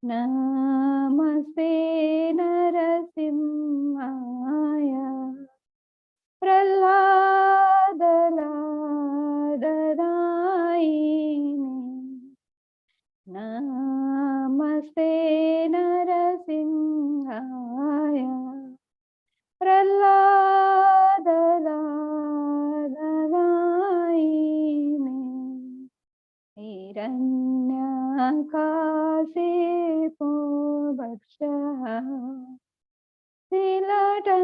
नमस्ते नरसिंहाय प्रह्लादलाददायिने नमस्ते नरसिंहाय प्रह्लादलाददायिने हिरण्यकाशिपो भक्षः तिलटङ्कनखालय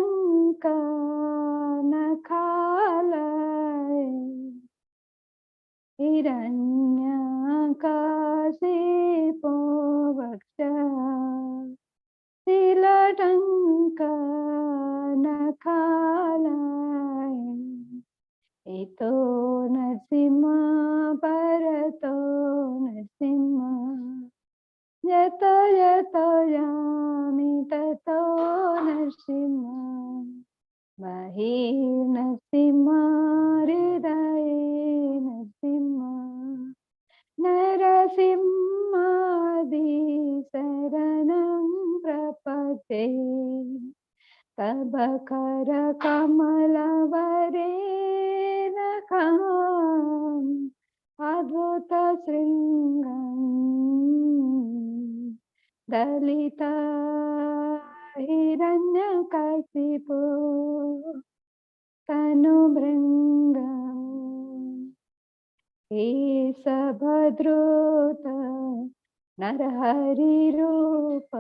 हिरण्यकाशिपो भक्षः तिलटङ्कनखालय इतो नरसिंह परतो नरसिंह यत यत यामि ततो नरसिंह मही नरसिंह हृदये नरसिंह नरसिंहादि शरणं प्रपद्ये तब कर कमलवरेणकम् अद्भुत शृङ्गम् दलिता हिरण्यकशिपो तनुभृङ्गम् केशभद्रोत नरहरिरूप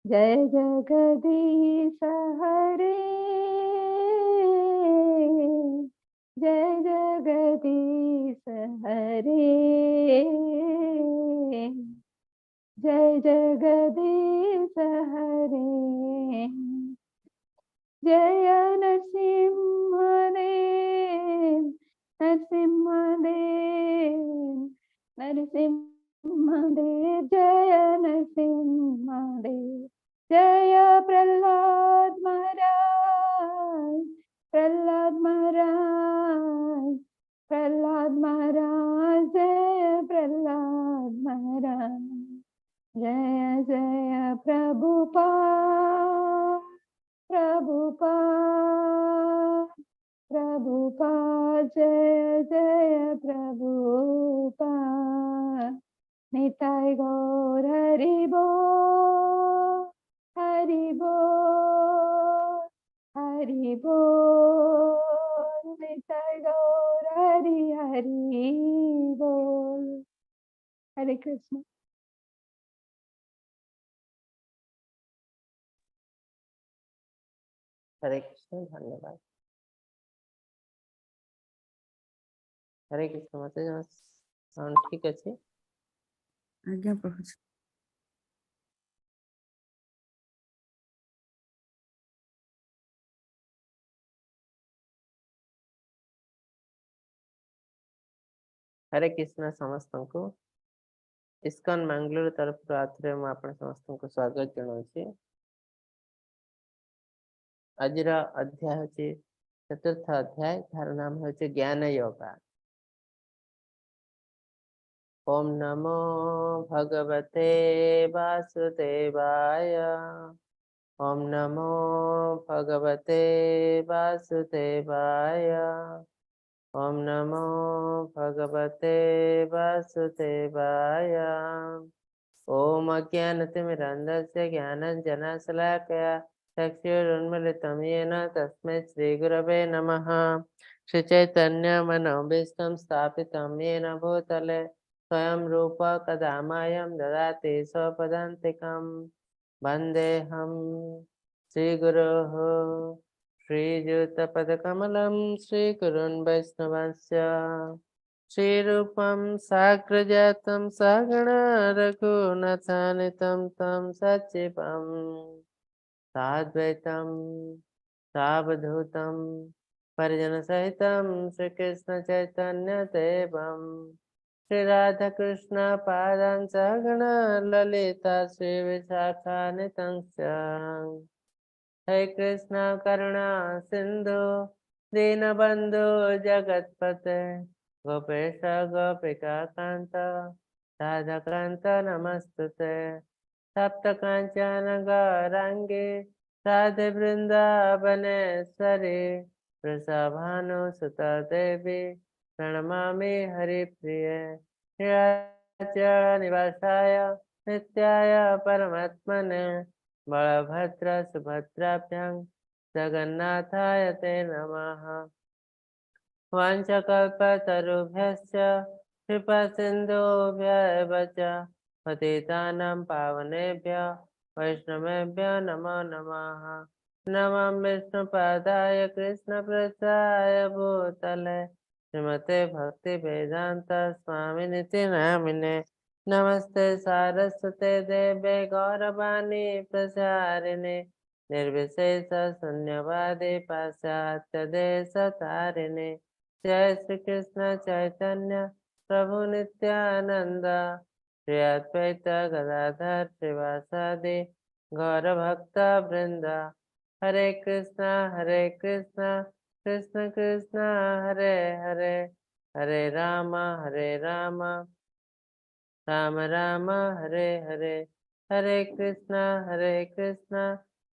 जय जगदीश हरे जय जगदीश हरे जय जगदीश हरे जय नरसिंहदेव नरसिंहदेव नरसिंहदेव जय नरसिंहदेव जय प्रह्लाद महाराज प्रह्लाद महाराज प्रह्लाद महाराज जय प्रह्लाद महाराज जय जय प्रभुपाद प्रभुपाद प्रभुपाद जय जय प्रभुपाद निताय गौर हरि बोल हरि बोल हरि बोल निताय गौर हरि हरि बोल। हरे कृष्ण। हरे कृष्ण। धन्यवाद। हरे कृष्ण। मत साउंड ठीक अच्छे? आज्ञा प्रभु। हरे कृष्ण समस्त को इस्कॉन मंगलोर तरफ आथरे मु आपण समस्त को स्वागत जनाउछि। आजिर अध्याय होछि चतुर्थ अध्याय, तार नाम होछि ज्ञान योग। ओम नमो भगवते वासुदेवाय। ओम नमो भगवते वासुदेवाय। ओम नमो भगवते वासुदेवाय। ओम अज्ञानतिमिरन्धस्य ज्ञानाञ्जनशलाकया चक्षुरुन्मीलितं येन तस्मै श्रीगुरवे नमः। श्रीचैतन्यमनोभीष्टं स्थापितं येन भूतले स्वयं रूप कदा मह्यं ददाति स्वपदान्तिकं। वन्देऽहं श्रीगुरोः श्रीयुतपदकमलं श्रीगुरुन् वैष्णवस्य श्रीरूपं साग्रजातं सहगणा रघुनाथान्वितं तं सजीवं साद्वैतं सावधूतं परिजनसहितं श्रीकृष्णचैतन्यदेवं श्रीराधाकृष्णपादान् सहगणा ललिता श्रीविशाखान्वितं च। हे कृष्ण करुणा सिंधु दीनबंधु जगतपते गोपेश गोपिका कांत राधाकान्त नमस्तुते सप्त काञ्चन गौराङ्गे राधे वृन्दावनेश्वरी वृषभानुसुता देवी प्रणमामि हरिप्रिये निवासाय नित्याय परमात्मने बलभद्र सुभद्राभ्यां जगन्नाथाय ते नमः वाञ्छकल्पतरुभ्यश्च कृपासिन्धुभ्येव च पतितानां पावनेभ्यो वैष्णवेभ्यो नमो नमः नमः विष्णुपादाय कृष्णप्रसाय भूतले श्रीमते भक्तिवेदान्त स्वामिनिति नामिने नमस्ते सारस्वते देवे गौरवाणी प्रचारिणे निर्विशेष शून्यवादी पाश्चात्य देश तारिणे जय श्री कृष्ण चैतन्य प्रभु नित्यानंद श्री अद्वैत गदाधर श्रीवासादि गौर भक्त वृंद हरे कृष्ण कृष्ण कृष्ण हरे हरे हरे राम राम राम हरे हरे हरे कृष्ण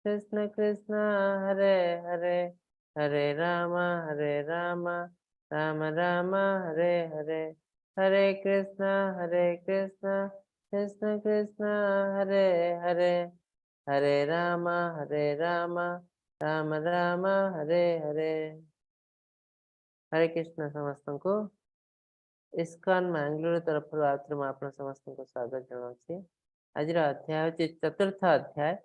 कृष्ण कृष्ण हरे हरे हरे राम राम राम हरे हरे हरे कृष्ण कृष्ण कृष्ण हरे हरे हरे राम राम राम हरे हरे हरे कृष्ण समस्त को इस्कॉन मैंगलोर तरफ आप समस्त को स्वागत जनाऊँ आज अध्याय हूँ चतुर्थ अध्याय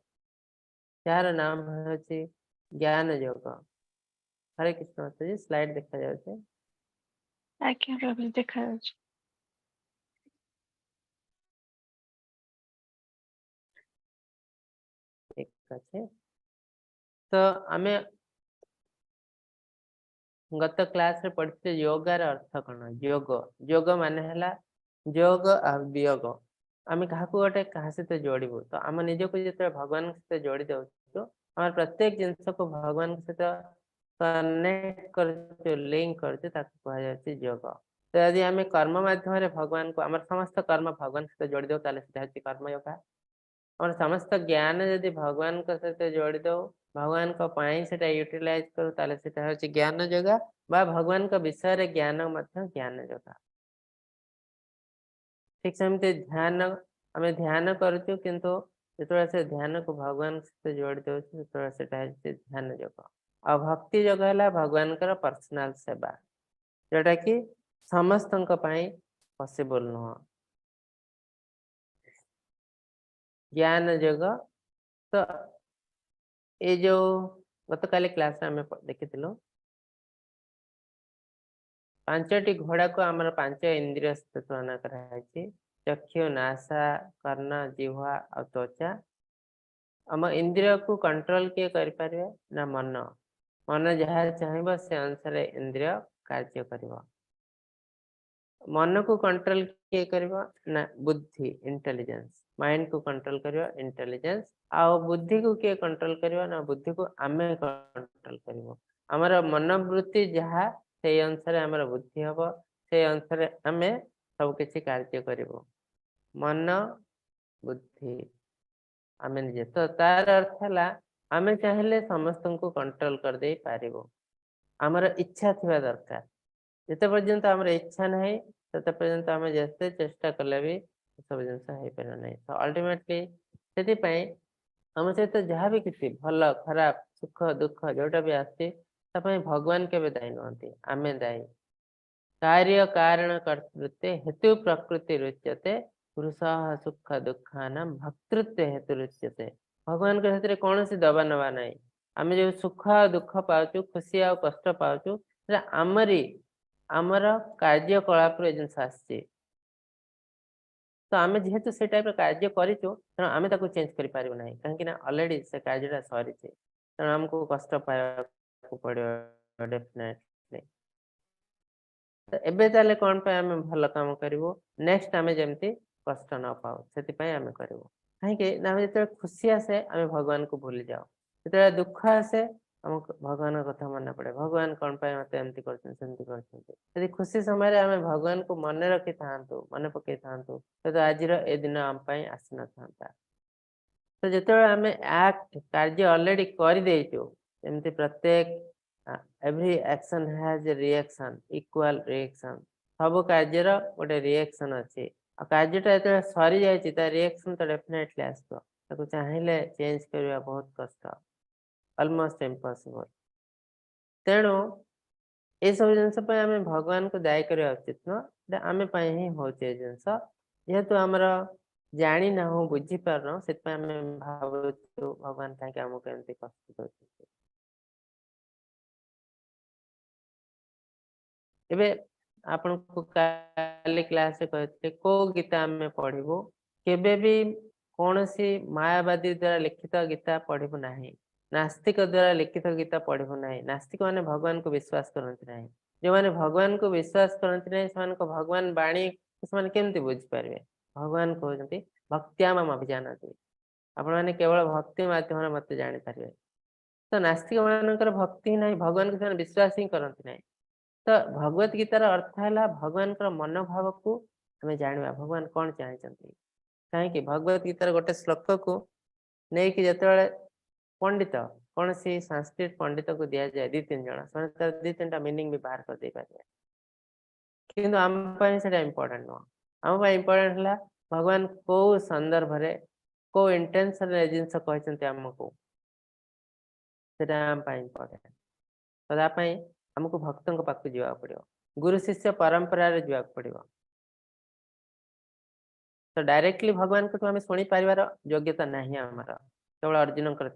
जार नाम हूँ ज्ञान योग हरे कृष्ण माता जी स्लाइड देखा जाए आज्ञा प्रभु देखा जाଉଛି ठीक अच्छे तो आमे गत क्लास रे पढ़ते योगार अर्थ कौन योग योग माने हला योग और वियोग आमे कहा गोटे क्या सहित जोड़ू तो आम निज को जो भगवान सहित जोड़ी दे आम प्रत्येक जिनस को भगवान सहित कनेक्ट कर लिंक कर योग तो यदि आम कर्म माध्यम भगवान को आम समस्त कर्म भगवान सहित जोड़ी दो कर्म योगा और समस्त ज्ञान यदि भगवान सहित जोड़ी दो भगवान को पाई से यूटिलाइज करू ताले सेटा होची ज्ञान योगा बा भगवान का विषय रे ज्ञान मध्य ज्ञान योगा ठीक सेमते ध्यान आमे ध्यान करछु किंतु जेतोरा से ध्यान को भगवान से जोड़ी दो जेतोरा सेटा होची ध्यान योगा और भक्ति योग है भगवान का पर्सनल सेवा जोटा कि समस्तन पाई पॉसिबल नुह ज्ञान योग तो ये जो गत काली क्लास में देखी पांचटी घोड़ा को आमर पांच इंद्रिय तुलना कराई चक्षु नासा कर्ण जिह्वा और त्वचा आम इंद्रिय को कंट्रोल किए कर ना मन मन जहाँ चाहे से अनुसार इंद्रिय कार्य कर मन को कंट्रोल किए कर ना बुद्धि इंटेलिजेंस माइंड को कंट्रोल कर इंटेलिजेंस आ बुद्धि को किए कंट्रोल कर ना बुद्धि को आम कंट्रोल कर आमर मनोवृत्ति जहाँ से अनुसार आमर बुद्धि हम से अनुसार आम सब किसी कार्य कर मन बुद्धि आम निजे तो तार अर्थ है आम चाहिए समस्त को कंट्रोल कर दे पार आमर इच्छा थी दरकार जिते पर्यंत आम इच्छा ना तत पर्यंत आम जिते चेष्टा कले भी सब जिन हो पार ना तो अल्टीमेटली से आम सहित जहाँ भी किसी भल खराब सुख दुख जोटा भी आसी भगवान के दायी नुहति आम दायी कार्य कारण कर्तृत्व हेतु प्रकृति रुच्यते पुरुष सुख दुखा नाम भक्तृत्व हेतु रुच्यते भगवान के कौन सी दबा नवा ना आम जो सुख दुख पाचु खुशी आ कष्ट पाचु आमरी आमर कार्यकलाप जिनस आसी तो आम जेहेतु से टाइप कार्य करूँ आम चेंज कर पारू ना कहीं अलरेडी से कार्य सरी तेणु आमको कष्ट पाया पड़ो डेफिनेटली तो एबे ताले कौन पे आम भल काम करूँ नेक्स्ट आम जमी कष्ट न पाऊ से आम करूँ कहीं जो खुशी आसे आम भगवान को भूली जाओ जो दुख आसे हमको भगवान कथा मन पड़े भगवान कौन पाए मत एमती करते खुशी समय आम भगवान को मन रखी था मन पकई था तो आज ए दिन आम आसी न था तो जो आम एक्ट कार्य ऑलरेडी कर देमती प्रत्येक every action has reaction equal reaction सब कार्यर गोटे रिएक्शन अच्छी कार्यटा जो सरी जाए रिएक्शन तो डेफिनेटली आसो चाहिए चेंज करवा बहुत कष्ट ऑलमोस्ट इम्पॉसिबल तेणु ये सब जिनस आम भगवान को दायी करवा उचित नुह आम ही हूँ जिनस जेहेतु आमर जानी ना बुझी पारन से भावु भगवान कहीं आमको एमती कष्ट कर आपण को काली क्लास कहते को गीता आम पढ़ू केबे भी कौन सी मायावादी द्वारा लिखित गीता पढ़ू ना नास्तिक द्वारा लिखित गीता पढ़ू ना नास्तिक माने भगवान को विश्वास करते ना जो मैंने भगवान को विश्वास करते ना से भगवान बाणी केमती बुझीपारे भगवान कहते भक्त्याम अभिजानती आपण मैंने केवल भक्ति माध्यम मत जानीपारे तो नास्तिक मानकर भक्ति ना भगवान को विश्वास ही करते ना तो भगवत गीतार अर्थ है भगवान मनोभाव को हमें जाना भगवान कौन चाहते कहीं भगवत गीतार गोटे श्लोक को लेकिन जिते पंडित कौन सी संस्कृत पंडित को दि जाए 2-3 जन से 2-3टा मीनिंग भी बाहर कर दे पारे कि आम इम्पोर्टेंट नुह आम इम्पोर्टेंट है भगवान को संदर्भ रे को इंटेंशन जिनस कहते आमको इम्पोर्टेंट तो आमको भक्तों पाक जावा पड़ो गुरु शिष्य परंपरा रे जावा पड़ो तो डायरेक्टली भगवान को आम शुणी पार योग्यता नहीं आमर केवल अर्जुन कर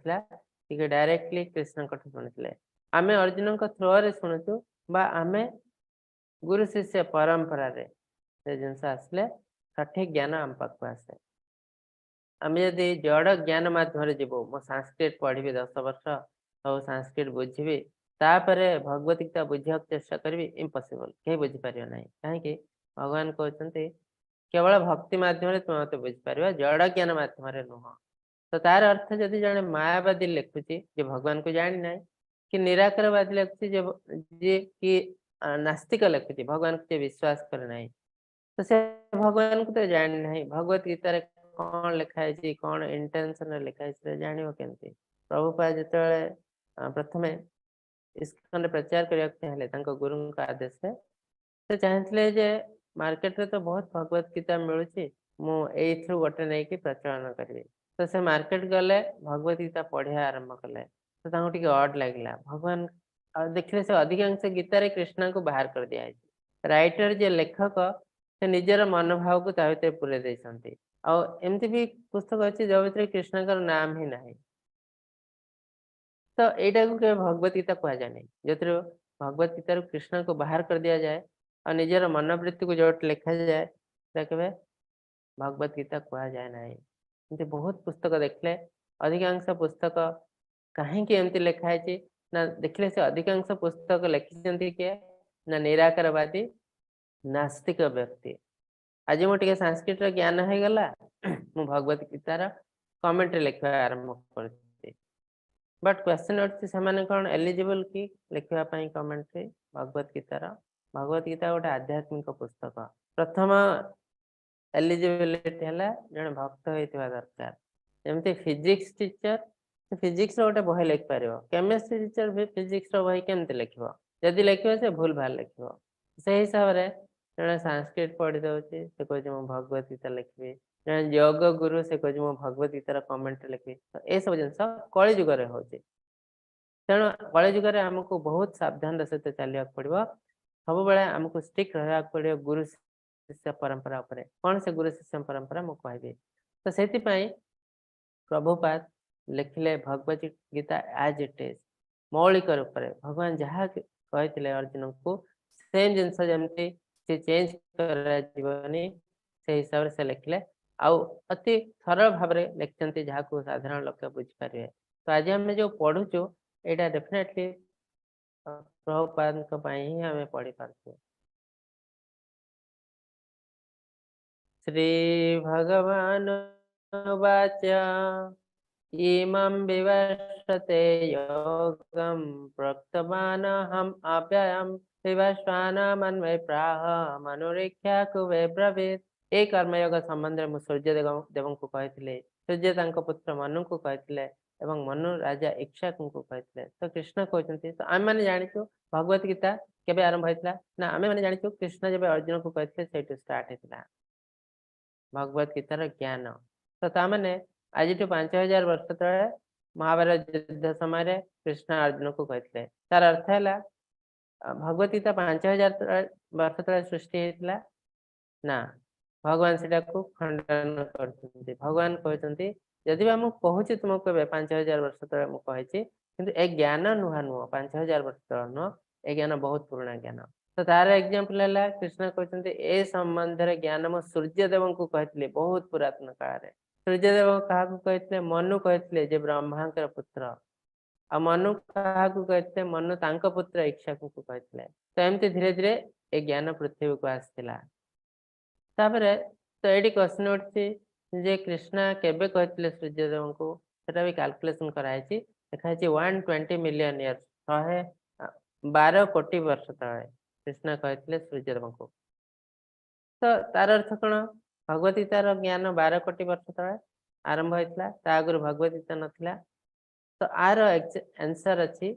डायरेक्टली कृष्ण शुणी आम अर्जुन थ्रो शुणुचु आम गुरु शिष्य परंपरा रे जिनस आसले सठिक ज्ञान आम पाक आसे आम जदि जड़ ज्ञान मध्यम जीवु मो संस्कृत पढ़ी 10 वर्ष सब संस्कृत बुझी तापर भगवत गीता बुझा चेष्टा करी इम्पॉसिबल कहीं बुझीपार ना कहीं भगवान कहते केवल भक्ति मध्यम तुम मत बुझीपार जड़ ज्ञान मध्यम नुह तो तार अर्थ जदि जड़े मायावादी लिखुची जे भगवान को जानी ना कि निराकारवादी लिखुची जे कि नास्तिक लिखुची भगवान को विश्वास करे ना तो से भगवान को तो जानी ना भगवत गीतार कौन लिखाई कौन इंटेंशन लिखाई जान केमती प्रभुपाद जो प्रथम इस्कन प्रचार करने गुरु आदेश से चाहते जे मार्केट रे तो बहुत भगवत गीता मिलूँ मुझे गोटे नहीं कि प्रचलन करी तो से मार्केट गले भगवत गीता पढ़िया आरंभ कले तो टे अड लगे भगवान देखिले से अधिकांश गीतार कृष्ण को बाहर कर दिया राइटर जे लेखक से निजर मनोभाव को भर पूरे देते आमती भी पुस्तक अच्छी जो भर कृष्ण नाम ही ना तो यहाँ को भगवत गीता कह जाए जो भगवत गीता कृष्ण को बाहर कर दिया जाए और निजर मनोवृत्ति को जो लिखा जाए के भगवत गीता कह जाए ना बहुत पुस्तक देखले अधिकांश पुस्तक कहीं एमती लिखाई ना देखले से अधिकांश पुस्तक लिखिं किए ना निराकारवादी नास्तिक व्यक्ति आज मुझे संस्कृत ज्ञान हो गला मु भगवत गीतार कमेंट लिखा आरंभ कर बट क्वेश्चन अच्छे कौन एलिजिबल कि लिखापी कमेंट्री भगवत गीता गोटे आध्यात्मिक पुस्तक प्रथम एलिजिबिलिटी है जड़े भक्त होता दरकार जमती फिजिक्स टीचर फिजिक्स गोटे बही लिख पार केमिस्ट्री टीचर भी फिजिक्स बही केमती लिख जदि लिख से भूल भाल लिख से हिसाब से जड़े संस्कृत पढ़ी दौर से कहे भगवत गीता लिखी जड़े योग गुरु से कहे भगवत गीतार कमेंट लिखी तो यह सब जिन कलिजुग हो तेणु कलिजुग आमको बहुत सावधान सहित चलने पड़ो सब बेले आमको स्ट्रिक्ट रहा पड़ो गुरु शिष्य परंपरा उपरे कौन से गुरु शिष्य परंपरा मुझे कहबी तो से Prabhupada लिखिले Bhagavad Gita as it is मौलिक रूप से भगवान जहाँ कहते अर्जुन को सेम जिनस जमती से चेंज करनी से हिसाब से लिखिले आउ अति सरल भाव में लिखते जहाँ को साधारण लोक बुझीपारे तो आज आम जो पढ़ुचु यहाँ डेफिनेटली प्रभुपाद ही आम पढ़ी पार्थ श्री भगवान वाच इमं विवस्वते योगं प्रोक्तवानहम् अव्ययम् विवस्वानमन्वय प्राह मनुरीक्षा कुवे ब्रवीत्। ए कर्मयोग संबंध में सूर्य देव को कहते सूर्य तांको पुत्र मनु को कहते एवं मनु राजा इक्ष्वाकु को कहते। तो कृष्ण कहते तो आम मैंने जाचु भगवत गीता केबे आरंभ होता ना आम मैंने जाचु कृष्ण जब अर्जुन को कहते से स्टार्ट होता भगवत गीतार ज्ञान। तो ताने आज 5000 वर्ष तले महाभारत युद्ध समय कृष्ण अर्जुन को कहते तार अर्थ है भगवत गीता 5000 वर्ष तले सृष्टि होता ना भगवान से खंडन कर भगवान कहते जदि आम कहूँ तुमको 5000 वर्ष तले मुझे कि ए ज्ञान नुआ नुह 5000 वर्ष तल नुह ए ज्ञान बहुत पुराना ज्ञान। तो तार एग्जांपल है कृष्ण कहते ए संबंध ज्ञान मो सूर्यदेव को कहते बहुत पुरातन काल सूर्यदेव क्या कहते मनु कहते जे ब्रह्मांकर पुत्र आ मनु क्या कहते मनु तांको पुत्र इक्ष्वाकु को कहते। तो एमती धीरे धीरे ए ज्ञान पृथ्वी को आसला तापरे तो ये क्वेश्चन उठी जे कृष्ण केबे कहते सूर्यदेव को सेटा भी कैलकुलेशन कराई देखा 120 मिलियन इयर्स 112 कोटी वर्ष तले कृष्ण कहते सूर्यदेव को। तो तार अर्थ कौन भगवत गीतार ज्ञान 12 कोटी वर्ष तले आरंभ होता आगु भगवत गीता नथिला। तो आर आंसर अच्छी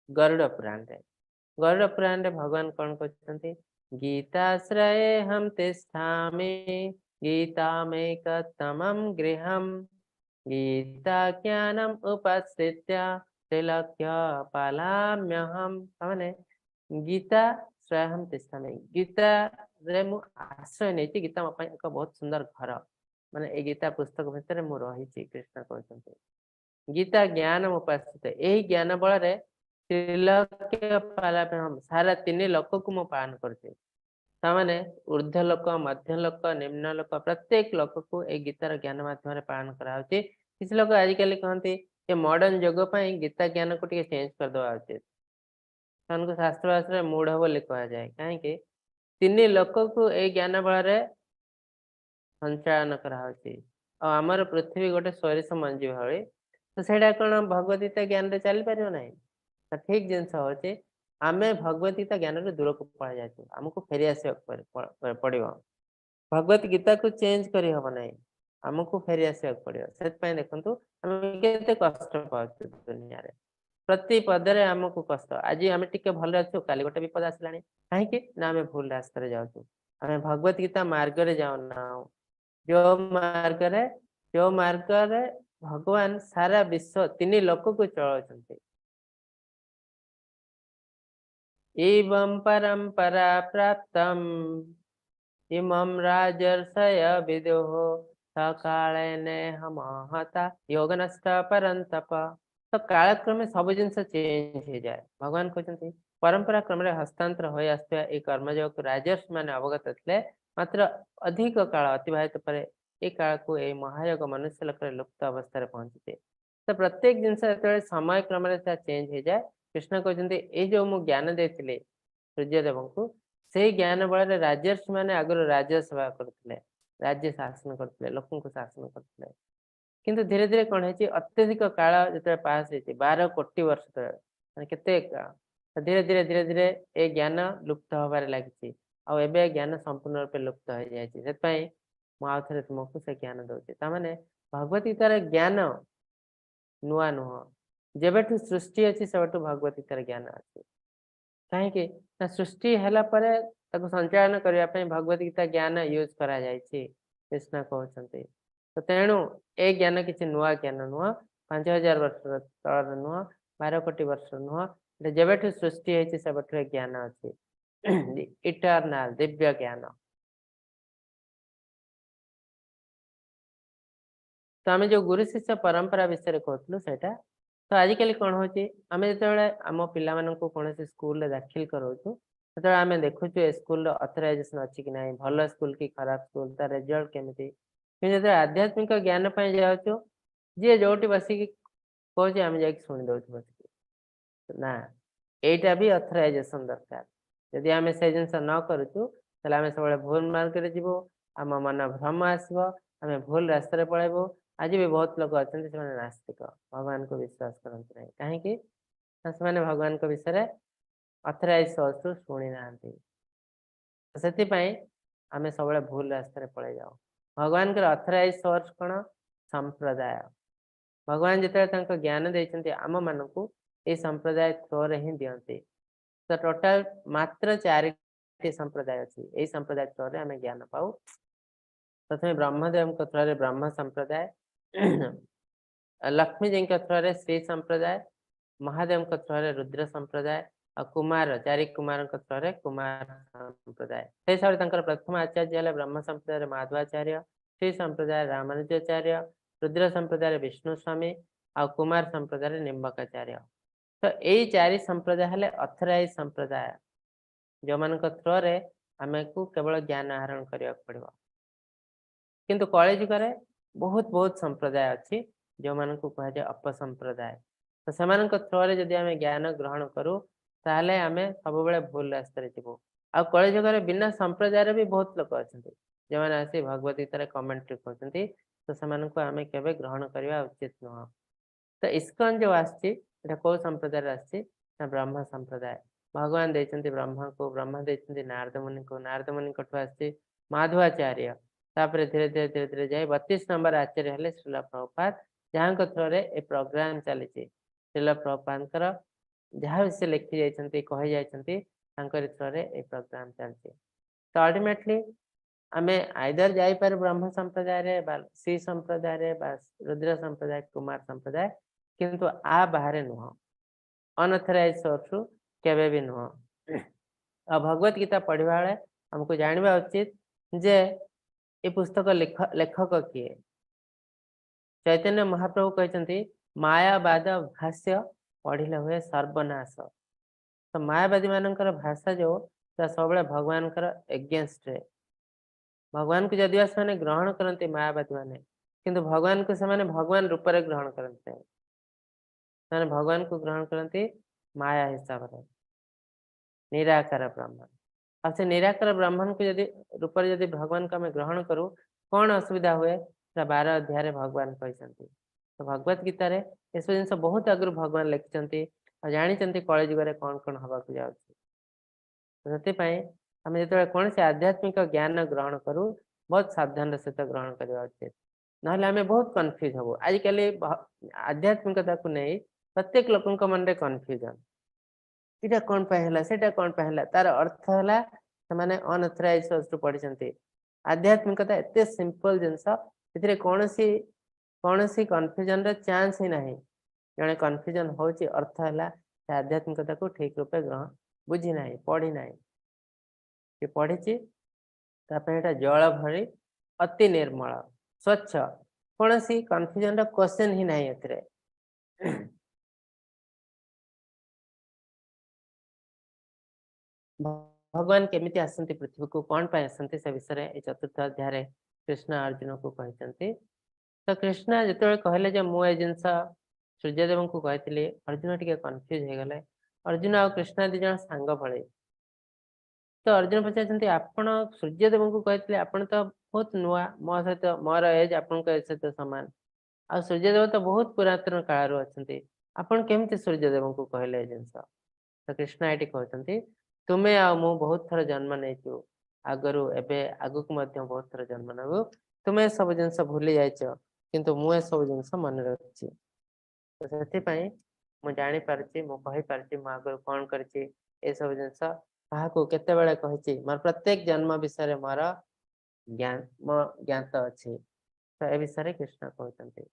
गरुड़ पुराण रे गरुड़ पुराण रे भगवान कौन कहते गीताश्रये हम तिष्ठामि गीतामेकतमं गृहम् गीता ज्ञानम उपस्थित्य त्रिलोक्य पालाम्यहम्। माने गीता श्रय हम तिष्ठामि गीता रे मु आश्रय नहीं गीता मो एक बहुत सुंदर घर माने ए गीता पुस्तक भितर मु रही कृष्ण कहते गीता ज्ञान उपस्थित यही ज्ञान बल त्रिलोक्य पालाम्यहम् सारा 3 लोक को मु पालन करते ताने ऊर्ध्व लोक मध्य लोक निम्न लोक प्रत्येक लोक को एक गीतार ज्ञान माध्यम पालन कराऊँ। किसी लोग आजिकल कहते कि मॉडर्न युग गीता ज्ञान को चेंज कर दवा उचित उनको शास्त्र भाषा मूढ़ बोली कह जाए कहीं 3 लोक को ए ज्ञान बल संचालन करामर पृथ्वी गोटे सोरिष मंजी भाई तो सहीटा कौन भगवत गीता ज्ञान रे चली पार ना तो ठीक जिनस हूँ आम भगवत गीता ज्ञान रे दूर को पड़ा जाए आमको फेरी आस पड़ो भगवत गीता को चेंज कर हम ना आमको फेरी आसा पड़ो से देखो आम के कष्ट पाच दुनिया प्रति पदरे आमको कष्ट आज आम टे भल अच्छु काली गोटे विपद आसला कहीं ना आम भूल रास्ते जाऊँ आम भगवत गीता मार्ग रे जाऊना जो मार्ग रे भगवान सारा विश्व 3 लोक को चलाउछन्ते। एवं परंपरा प्राप्तम इमं राजर्षय विदुः सकालेन हमहता योगनष्ट परंतप। तो कालक्रमे सब जिनस चेंज हो जाए भगवान कहते परंपरा क्रम हस्तांतर हो आसुवा ए कर्मयोग राजर्षि माने अवगत थे मात्र अधिक काल अतिबाहित पर ए काल को ए महायोग मनुष्य लोक लुप्त अवस्था पहुंचते। तो प्रत्येक जिनस जो समय क्रम चेंज हो जाए कृष्ण कहते ये जो मु ज्ञान देते सूर्यदेव को से ज्ञान बल राजर्षि मैंने आगुरी राज्य सेवा करते राज्य शासन करते लोक शासन करते किंतु धीरे धीरे कौन है अत्यधिक काल जो पास हो 12 कोटी वर्ष तले केते धीरे धीरे धीरे धीरे ए ज्ञान लुप्त हबार लगी आबे ज्ञान संपूर्ण रूप लुप्त हो जाए आउ थे तुमको से ज्ञान दूसरी ताने भगवत गीतार ज्ञान नुआ नुह जेबेठू सृष्टि अच्छी से भगवत गीतार ज्ञान अच्छी कहीं सृष्टि है संचालन करने भगवत गीता ज्ञान यूज करा कृष्ण कहते। तो तेणु ए ज्ञान किसी नुआ ज्ञान नुह 5000 वर्ष तल नुह 12 कोटी वर्ष नुह जेबेठू सृष्टि होती से ज्ञान अच्छी इटर्नाल दिव्य ज्ञान। तो आम जो गुरु शिष्य परंपरा विषय कहूँ से तो आजिकल कौन हो आम जो आम पिला कौन स्कूल दाखिल कराऊँ जो आम देखु स्कूल अथराइजेसन अच्छी कि ना भल स्कूल कि खराब स्कूल तार रिजल्ट केमी जो आध्यात्मिक ज्ञान जाऊँ जी जो बसिक कहे आम जा शुणी दौ बसिक ना यहीटा भी अथराइजेसन दरकार जदि आम से जिन न करूँ आम सब भूल मार्ग जीव आम मन भ्रम आसब आम भूल रास्तार पलैबू आज भी बहुत लोग अच्छा से नास्तिक भगवान को विश्वास करते नहीं कहीं भगवान को विषय अथराइज सोर्स रु शुणी ना से आम सब भूल रास्ते पड़े जाओ भगवान के अथराइज सोर्स कौन संप्रदाय भगवान जिते ज्ञान देते आम मानक ये संप्रदाय थ्रो ही दिखती तो टोटाल मात्र 4 संप्रदाय अच्छी यही संप्रदाय थ्रो आम ज्ञान पाऊ प्रथम ब्रह्मदेव थ्रो ब्रह्म संप्रदाय लक्ष्मी जी थ्रो श्री संप्रदाय महादेव थ्रो रुद्र संप्रदाय और कुमार 4 कुमार थ्रो कुमार संप्रदाय से हिसाब से प्रथम आचार्य ब्रह्म संप्रदाय माधवाचार्य श्री संप्रदाय रामानुजाचार्य रुद्र संप्रदाय विष्णु स्वामी और कुमार संप्रदाय निम्बकाचार्य तो यही 4 संप्रदाय हेले अथराइज संप्रदाय जो मान थ्रो आम को केवल ज्ञान आहरण करने पड़ो किंतु कलि जुग बहुत बहुत संप्रदाय अच्छी जो मान को कह जाए अपसंप्रदाय तो से थ्रो जदि आम ज्ञान ग्रहण करूँ ताहले आम सब भूल रास्ते जीवु आ कलि जुग बिना संप्रदाय भी बहुत लोग अच्छा जो मैंने आसी भगवत गीतार कमेंट्री कहते तो से आम के ग्रहण करवा उचित नुह तो इस्कन जो आसी कौ संप्रदाय आसी ब्रह्म संप्रदाय भगवान देते ब्रह्मा को ब्रह्मा देते नारद मुनि को नारद मुनि आसी माधवाचार्य तापर धीरे धीरे धीरे धीरे जाए 32 नंबर आचार्य हेले श्रील प्रभुपाद जहाँ थ्रो ये प्रोग्राम चली श्रील प्रभुपाद जहाँ भी से लिखी जाती कही जाती थ्रो ये प्रोग्राम चलती तो अल्टीमेटली आम आइदर जापर ब्रह्म संप्रदाय श्री संप्रदाय रुद्र संप्रदाय कुमार संप्रदाय किंतु आ बाहर नुह अनअथराइज सोर्स केवे भी नुह आ भगवत गीता पढ़वा बेले हमको जानवा उचित जे ये पुस्तक लेखक किए चैतन्य महाप्रभु कहते मायावाद भाष्य पढ़िले हुए सर्वनाश तो मायावादी मानकर भाषा जो सब भगवान एगेन्स्ट भगवान को जदि से ग्रहण करते मायावादी माने किंतु भगवान को से भगवान रूप में ग्रहण करते भगवान को ग्रहण करते माया हिसाब से निराकार ब्रह्मण अब से निराकार ब्रह्मण को यदि रूप में यदि भगवान को आम ग्रहण करूँ कौन असुविधा हुए 12 अध्याय भगवान कहते तो भगवत गीतार ये सब जिन बहुत आगु भगवान लिखिं और जानते कलि जुगे कौन कौन हवा जाए आम जो कौन से आध्यात्मिक ज्ञान ग्रहण करूँ बहुत सावधान सहित ग्रहण करवा उचित ना आम बहुत कन्फ्यूज हबू आजिकल आध्यात्मिकता को नहीं प्रत्येक लोक मन में कन्फ्यूजन इटा कौन पाइला सेटा कौन पाइला तार अर्थ है से अनअथराइज सोर्स पढ़ी आध्यात्मिकता एत सिंपल जिनस कौन सी कन्फ्यूजन चांस ही नहीं जड़े कन्फ्यूजन हो अर्थ है आध्यात्मिकता को ठीक रूपे ग्रहण बुझी ना पढ़ी ना पढ़ी जल भरी अति निर्मल स्वच्छ कौन सी कन्फ्यूजन क्वेश्चन ही नहीं ए भगवान केमिति आसंती पृथ्वी को कौन पाए आसंती से विषय चतुर्थ अध्याय कृष्ण अर्जुन को कहते तो कृष्ण जो कहले जो मुझे जिनस सूर्यदेव को कहती अर्जुन टे कन्फ्यूज हो गले अर्जुन आ कृष्ण दी जन सांग भले तो अर्जुन पचार आपण सूर्यदेव को कहते आपण तो बहुत नुआ मो सहित मोर एज आपण सहित सामान आ सूर्यदेव तो बहुत पुरातन काल अच्छा आपण केमती सूर्यदेव को कहले जिनस तो कृष्ण ये कहते तुम्हें आ मु बहुत थर जन्म नहीं आगु एवं आगु बहुत थर जन्म नबू तुम्हें सब जिनस भूली जाइच किंतु मुझे सब जिनस मन रखी तो से जानी पार्ची मु कही पार्ची मु आगु कौन करची ए सब जिनस क्या केते बेले कही मोर प्रत्येक जन्म विषय मोर ज्ञान मो ज्ञात अच्छी तो ए विषय कृष्ण कहते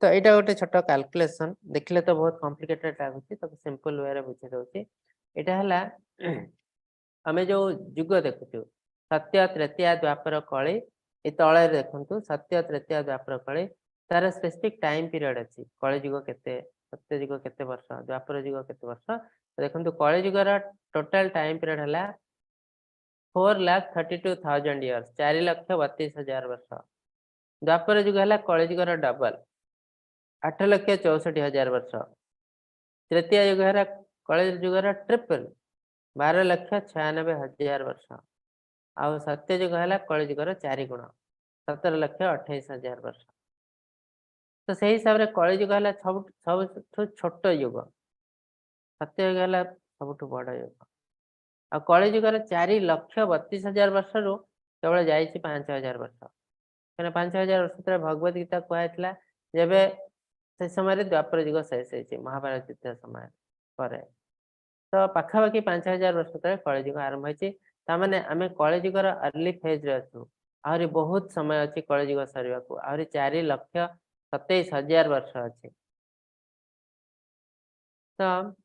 तो यहाँ गोटे छोट कैलकुलेशन देखले तो बहुत कॉम्प्लिकेटेड लगुच तो सिंपल वे बुझे दूसरी यहाँ है आम जो जुग देखु सत्य तृतीया द्वापर कली ये तले देखु सत्य तृतीया द्वापर कली तार स्पेसिफिक टाइम पीरियड अच्छी कली जुग के सत्य जुग के वर्ष द्वापर जुग के वर्ष तो देखो कली जुगर टोटाल टाइम पीरियड है 4,32,000 इयर्स 4,32,000 वर्ष द्वापर जुग है कली जुगर डबल 8,64,000 वर्ष तृतीय युग है कलि जुगर ट्रिपल 12,96,000 वर्ष आ सत्य युग है कलि जुगर 4 गुण 17,28,000 वर्ष। तो से हिसाब से कलिजुग है सब छोट युग, सत्ययुग है सब बड़ युग। आ कलिजुगर 4,32,000 वर्ष रु केवल जाइए 5,000 वर्ष, क्या 5,000 वर्ष तरह भगवत गीता कहला जब से समय द्वापर युग शेष हो महाभारत युद्ध समय पर, तो पाखापाखि 5,000 वर्ष तरह कलिजुग आरंभ होने आम कलिजुगर अर्ली फेज रे अच्छु, आहरी बहुत समय अच्छी कलिजुग सरवा को, आहरी 4,27,000 वर्ष अच्छे। तो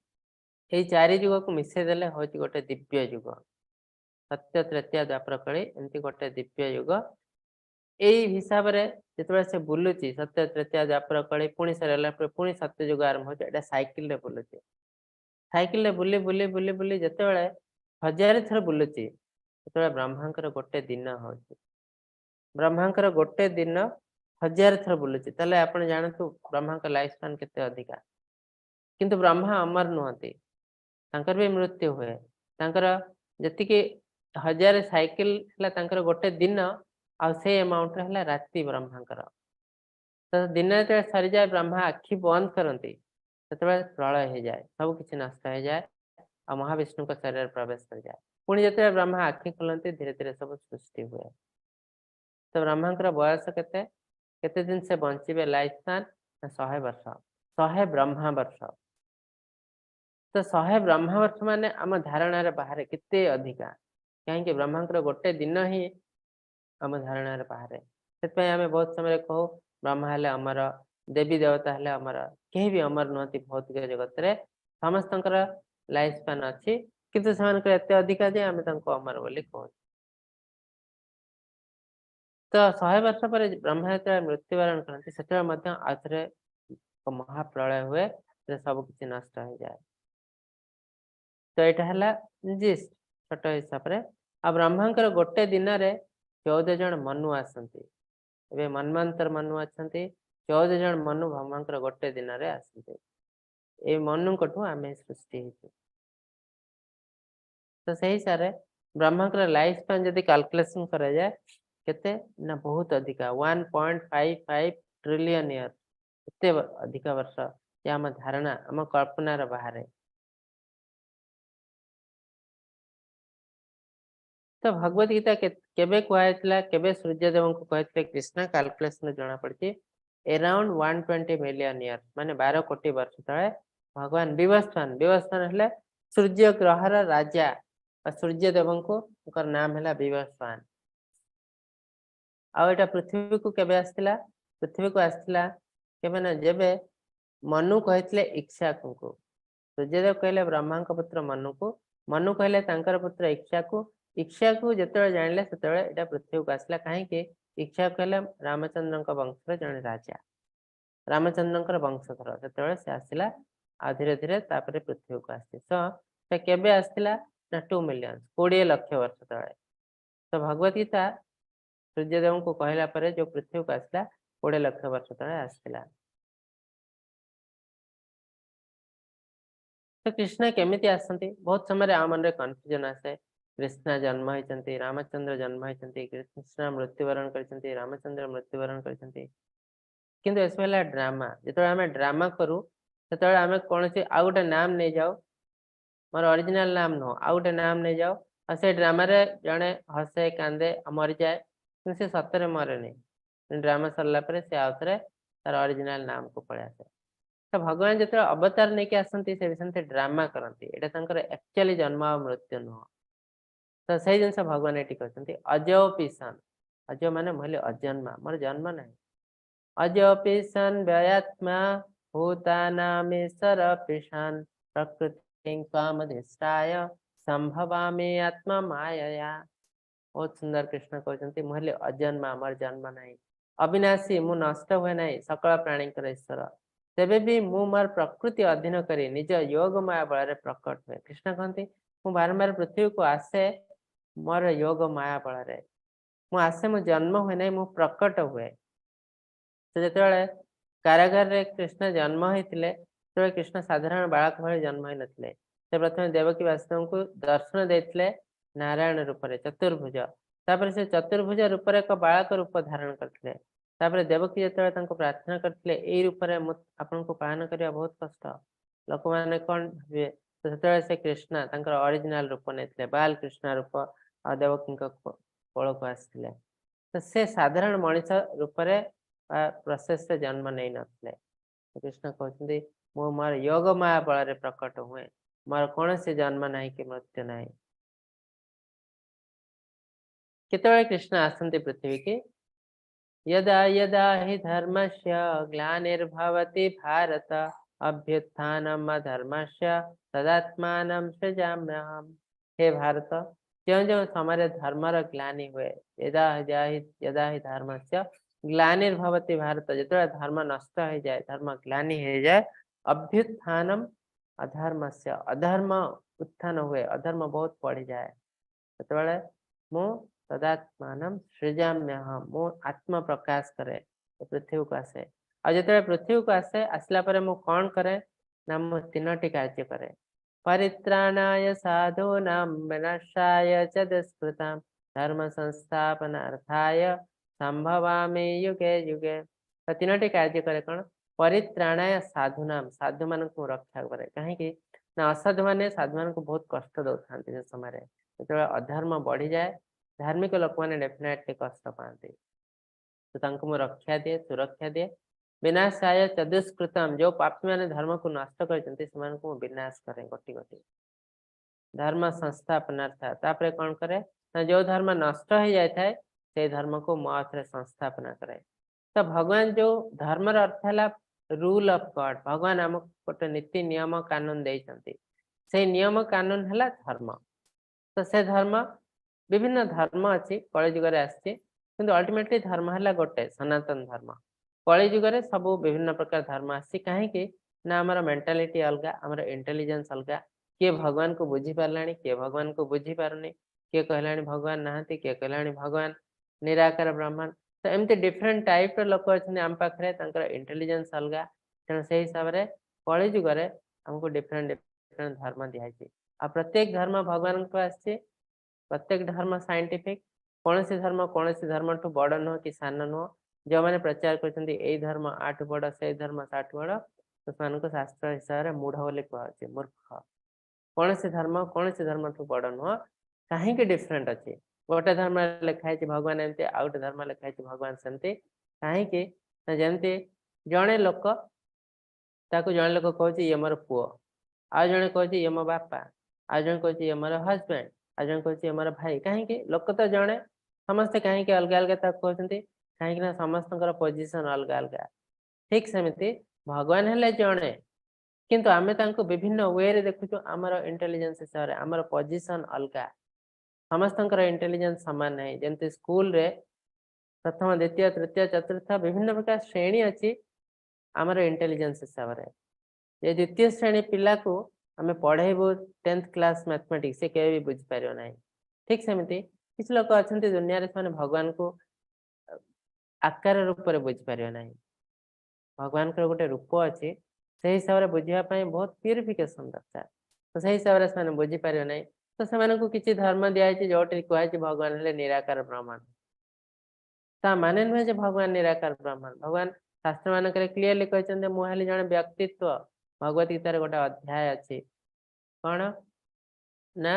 यही 4 युग को मिसई देले हूँ गोटे दिव्य युग, सत्य तृतीय द्वापर कली एमती गोटे दिव्य युग। यही हिसाब से जिते से बुलूची सत्य तृतीय द्वापर कली पुणी सरला पुणी सत्य युग आरंभ हो साइकिल बुलूची, साइकिल बुली बुली बुली बुली जिते 1000 थर बुलूची जो ब्रह्मांकर गोटे दिन हो, ब्रह्मांकर गोटे दिन 1000 थर बुलूची, ताले आपण जानतु ब्रह्मांकर लाइफ स्पान केते अधिका, किंतु ब्रह्मा अमर नुहति, तांकर भी मृत्यु हुए, तांकर जतिके 1000 साइकिल हला तांकर गोटे दिन आ से अमाउंट रे हला राति ब्रह्मांकर। तो दिन जे सरी जाए ब्रह्मा आखि बंद करती सेते प्रलय हो जाए, सब किसी नष्ट हो जाए और महाविष्णु का शरीर प्रवेश कर जाए, पुणी जो ब्रह्मा आखि खोलती धीरे धीरे सब सृष्टि हुए। तो ब्रह्मांकर बयस केते केते दिन से बंचे लाइफ स्पान 100 वर्ष, 100 ब्रह्मा वर्ष। तो 100 ब्रह्मा वर्ष मान आम धारणा बाहर केते अधिका, कहीं ब्रह्मांकर गोटे दिन ही आम धारणा बाहर, से आम बहुत समय कहू ब्रह्मा हेले अमर, देवी देवता हेले अमर, कहीं भी अमर नुहति भौतिक जगत रे समस्त लाइफ स्पान अच्छी, किंतु से एते अधिका जे आम अमर बोली कहू। तो 100 वर्ष पर ब्रह्मा जो मृत्युवरण करती से आउे महाप्रलय हुए, सब किसी नष्ट हो जाए। तो यहाँ है जी छोट हिसाब से आ ब्रह्मांकर गोटे दिन रे 14 जन मनु आसती, मनवंतर मनु अच्छा 14 जन मनु ब्रह्मांकर गोटे दिन रे आसती, ये मनु आम सृष्टि हो। तो से हिसाब से ब्रह्मांकर लाइफ स्पान जब कैलकुलेशन करा जाए केते ना बहुत अधिका 1.55 ट्रिलियन ईयर, एते अधिक वर्ष ये आम धारणा आम कल्पनार बाहर। तो भगवत गीता केबे कहला केबे सूर्यदेव को कहते कृष्ण कैलकुलेशन जना पड़ी अराउंड 120 मिलियन ईयर माने 12 कोटी वर्ष तले भगवान विवस्वान, विवस्वान हेले सूर्य ग्रहर राजा और सूर्यदेव को नाम है विवस्वान। आउ एटा पृथ्वी को केबे आसला, पृथ्वी को आसला केबे ना जेबे मनु कहते इक्ष्वाकु को, सूर्यदेव कहले ब्रह्मा पुत्र मनु को, मनु कहले तांकर पुत्र इक्ष्वाकु, इक्ष्वाकु जिते जानिले सेतेबेले एटा पृथ्वी को आसला, कहीं इक्ष्वाकु कहले रामचंद्र वंशर जड़े राजा, रामचंद्र वंशधर सेतेबेले से आसला आ धीरे धीरे तापर पृथ्वी को आसी। तो केबे आसला ना 2 मिलियन 20 लाख वर्ष तले। तो भगवत गीता सूर्यदेव को कहला परे जो पृथ्वी को आसला 20 लाख वर्ष तले आसला। तो कृष्ण केमिति आसंती बहुत समय आम मन कन्फ्यूजन आसे, कृष्ण जन्म होती, रामचंद्र जन्म होती, कृष्ण मृत्युवरण करते, रामचंद्र मृत्युवरण करते, किंतु इसमें ड्रामा जो आम ड्रामा करूँ से आम कौन सी आउ गोटे नाम नहीं जाओ, मोर ओरिजिनल नाम नुह आउ गोटे नाम नहीं जाओ और से ड्रामा रे जड़े हसे कांदे मरी जाए कि से सतरे मरे नहीं, ड्रामा सरला से आउ थे तार ओरिजिनल नाम को पलि आसे। तो भगवान जो अवतार नहीं आसती से सेमती ड्रामा करती, यहाँ एक्चुअली जन्म आ मृत्यु नुह। तो से जिन भगवान ये कहते अजो पिशन, अजो माने मुझे अजन्मा मोर जन्म ना, अजो पिशन व्ययात्मा भूतानामीश्वर पिशान प्रकृति कामधिष्ठाय संभवामि आत्मा माया। बहुत सुंदर कृष्ण कहते मुझे अजन्मा मोर जन्म ना, अविनाशी मु नष्ट हुए ना, सकल प्राणी ईश्वर, तेबे भी मु मोर प्रकृति अधीन करी निज योग माया बल प्रकट हुए। कृष्ण कहते मु बारंबार पृथ्वी को आसे मोर योग माया बल मु आसे, मु जन्म हुए ना मु प्रकट हुए। तो जो कारागार रे कृष्ण जन्म होते कृष्ण साधारण बालक भाई जन्म हो नथिले, से प्रथम देवकी वासुदेव को दर्शन देते नारायण रूप से चतुर्भुज, तापर से चतुर्भुज रूप एक बालक रूप धारण करते तापर देवकी जो प्रार्थना करते यही रूप आपन को पालन करने बहुत कष्ट लोक मैंने कौन भावे तो से कृष्णा ओरिजिनल रूप नहीं बाल कृष्ण रूप आ देवकी कोल को आसते तो से साधारण मनीष रूप प्रोसेस से जन्म नहीं नथिले कृष्ण कहते मु मोर योग माया बल प्रकट हुए मोर कौन से जन्म ना कि मृत्यु ना केतवे कृष्ण आसते पृथ्वी की यदा यदा हि धर्मस्य ग्लानिर्भवति भारत अभ्युत्थानम धर्मस्य तदात्मानं सृजाम्यहम्। हे भारत जो जो समय धर्मर ग्लानि हुए यदा हि धर्मस्य ग्लानिर्भवति भारत जो धर्म नष्ट हो जाए धर्म ग्लानि हो जाए अभ्युत्थानम अधर्मस्य अधर्म उत्थान हुए अधर्म बहुत बढ़ी जाए सेतबेले मु तदात्मान सृजाम्यहम मु आत्म प्रकाश करे पृथ्वी को आसे और जो पृथ्वी को आसे आसला परे मु कौन करे ना मु तीनोटी कार्य करे परित्राणाय साधूनां विनाशाय च दुष्कृतां धर्म संस्थापनार्थाय संभवामि युगे युगे तो तीनोटी कार्य करे कौन परित्राणाय साधूनां साधु मान को रक्षा करे कहीं ना असाधु माने साधु मान को बहुत कष्ट दौथा से समय जो अधर्म बढ़ी जाए धार्मिक लोक मैंने डेफिनेटली कष्ट पाते तो मु रक्षा दिए सुरक्षा दिए विनाशाय चतुष्कृतम जो पापी मैंने धर्म को नष्ट कर विनाश करें गोटी गोटी धर्म संस्थापनार्थ कौन करे ना जो धर्म नष्ट हो जाए से धर्म को मो संस्थापना करे तो भगवान जो धर्मर अर्थ है रूल ऑफ गॉड भगवान आमको गोटे नीति नियम कानून देइछंती से नियम कानून है धर्म तो से धर्म विभिन्न धर्म अच्छी कलिजुग आसी अल्टीमेटली धर्म है गोटे सनातन धर्म कलिजुग सब विभिन्न प्रकार धर्म आसी कहीं ना आमर मेंटालिटी अलग आमर इंटेलिजेंस अलग किए भगवान को बुझी पारा किए भगवान को बुझी पारनी किए कहला भगवान नहांती किए कहला भगवान निराकार ब्रह्मांड तो एमती डिफरेंट टाइप लोक अच्छे आम पाखे इंटेलिजेंस अलग तेणु से हिसाब से कलिजुग आमको डिफरेंट डिफरेंट धर्म दिखाई आ प्रत्येक धर्म भगवान को आसी प्रत्येक धर्म साइंटिफिक कौन सी धर्म ठू बड़ नुह कि सान नुह जो मैंने प्रचार कर धर्म आठ बड़ से धर्म साठ बड़ तो शास्त्र हिसाब से मूढ़ बोली कहुचे मूर्ख कौन सी धर्म ठू बड़ नुह कहीं डिफरेंट अच्छी गोटे धर्म लिखाई भगवान एमती आउ गोटे धर्म लिखाई भगवान सेमती कहीं जमती जड़े लोक जड़े लोक कहे ये मोर पुओ आ जड़े कहे ये मो बापा आ जड़े कहे ये मोर हजबैंड आज जन कहे मोर भाई कहीं लोक तो जड़े समस्ते कहीं अलग अलग कहते कहीं समस्त पोजिशन अलग अलग ठीक सेमती भगवान है जड़े किंतु आमे तांको विभिन्न वे रे देखु आमर इंटेलिजेंस हिसाब से आमर पोजिशन अलग समस्त इंटेलिजेंस सामान नहीं जमती स्कूल रे प्रथम द्वितीय तृतीय चतुर्थ विभिन्न प्रकार श्रेणी अच्छी आमर इंटेलिजेंस हिसाब से ये द्वितीय श्रेणी पिला को आमे पढ़ेबू 10th क्लास मैथमेटिक्स से केवे भी बुझी पारियो नाही ठीक सेमती किछ लोक अछंती दुनिया रे माने भगवान को आकार रूप रे बुझी पारियो नाही भगवान को गोटे रूप अछि से हिसाब रे बुझिया पई बहुत प्यूरिफिकेशन दरकार तो से हिसाब रे माने बुझी पारियो नाही तो से को किछि धर्म दिया छि जोटी कहै छि भगवान हेले निराकार ब्रह्मन ता माने न जे भगवान निराकार ब्रह्मन भगवान शास्त्र मान करे क्लियरली कहछन मु हेले जने व्यक्तित्व भगवत गीता रे गोटे अध्याय अछि कौन ना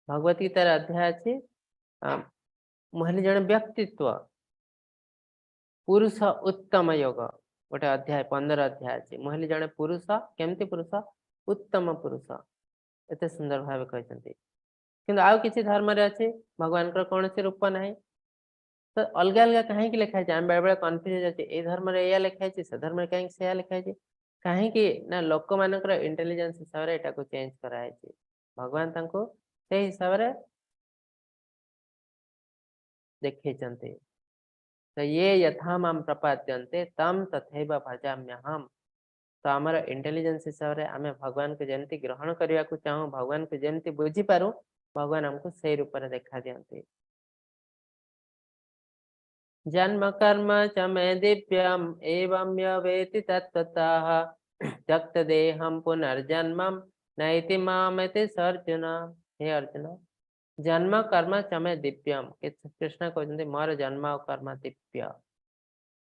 भगवत गीतार अध्याय अच्छी मुहली जन व्यक्तित्व पुरुष उत्तम योग गोटे अध्याय 15 अध्याय अच्छी मुहली जन पुरुष केमती पुरुष उत्तम पुरुष एते सुंदर भाव कहते किंतु आउ किसी धर्म रे अच्छे भगवान कौन से रूप ना तो अलग अलग कहीं लिखाई आम बेले बेले कन्फ्यूज अच्छे ये धर्म रे या लिखाई से धर्म कहीं से लिखाई कहीं ना लोक मान इंटेलिजेंस हिसाब से यहाँ चेंज कराई भगवान तांको से हिसाब से देखी तो ये यथा माम प्रपाद्यन्ते तम तथैव भजाम्यहम् तो आमर इंटेलिजेंस हिसाब से आम भगवान को जमती ग्रहण करने को चाहूँ भगवान को जमती बुझी पारू भगवान हमको से रूप में देखा दियंती जन्म कर्म च मे दिव्यम एवं यवेति तत्त्वतः त्यक्त देहम पुनर्जन्मम नैति मामेति अर्जुन हे अर्जुन जन्म कर्म चमे दिव्यम कृष्ण कहते मोर जन्म और कर्म दिव्य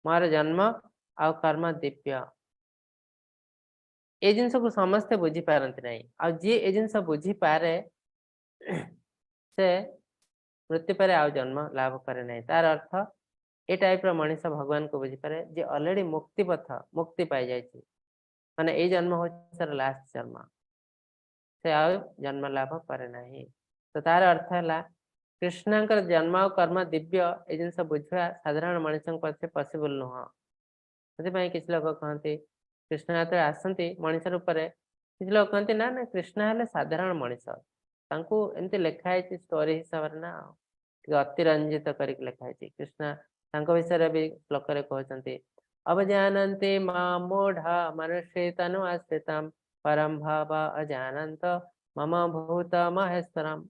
मोर जन्म आ कर्म दिव्य ए जिनस को समस्ते बुझी पारती नहीं आ जी ए जिनस बुझी पारे से मृत्यु पर आउ जन्म लाभ करे नहीं तार अर्थ ए टाइप रो मनीष भगवान को बुझी पारे जे ऑलरेडी मुक्ति पथ मुक्ति पाई जाय छी माने ए जन्म हो सर लास्ट जन्म से आउ जन्म लाभ करे नहीं तो तार अर्थ है कृष्णकर जन्म और कर्म दिव्य ए जिनस बुझा साधारण मनीष पक्षे पॉसिबल नुह से किसी लोग कहते कृष्ण जो आसती मनीष रूप से किसी लोग कहते ना ना कृष्ण हेले साधारण मनीष एमती लिखाई स्टोरी हिसाब से ना अतिरंजित कर लिखाई कृष्ण विषय भी श्लोक कहते अवजानन्ति मां मूढ़ा मनुष्य तनु आश्रितम परम भाव अजानन्त मम भूत महेश्वरम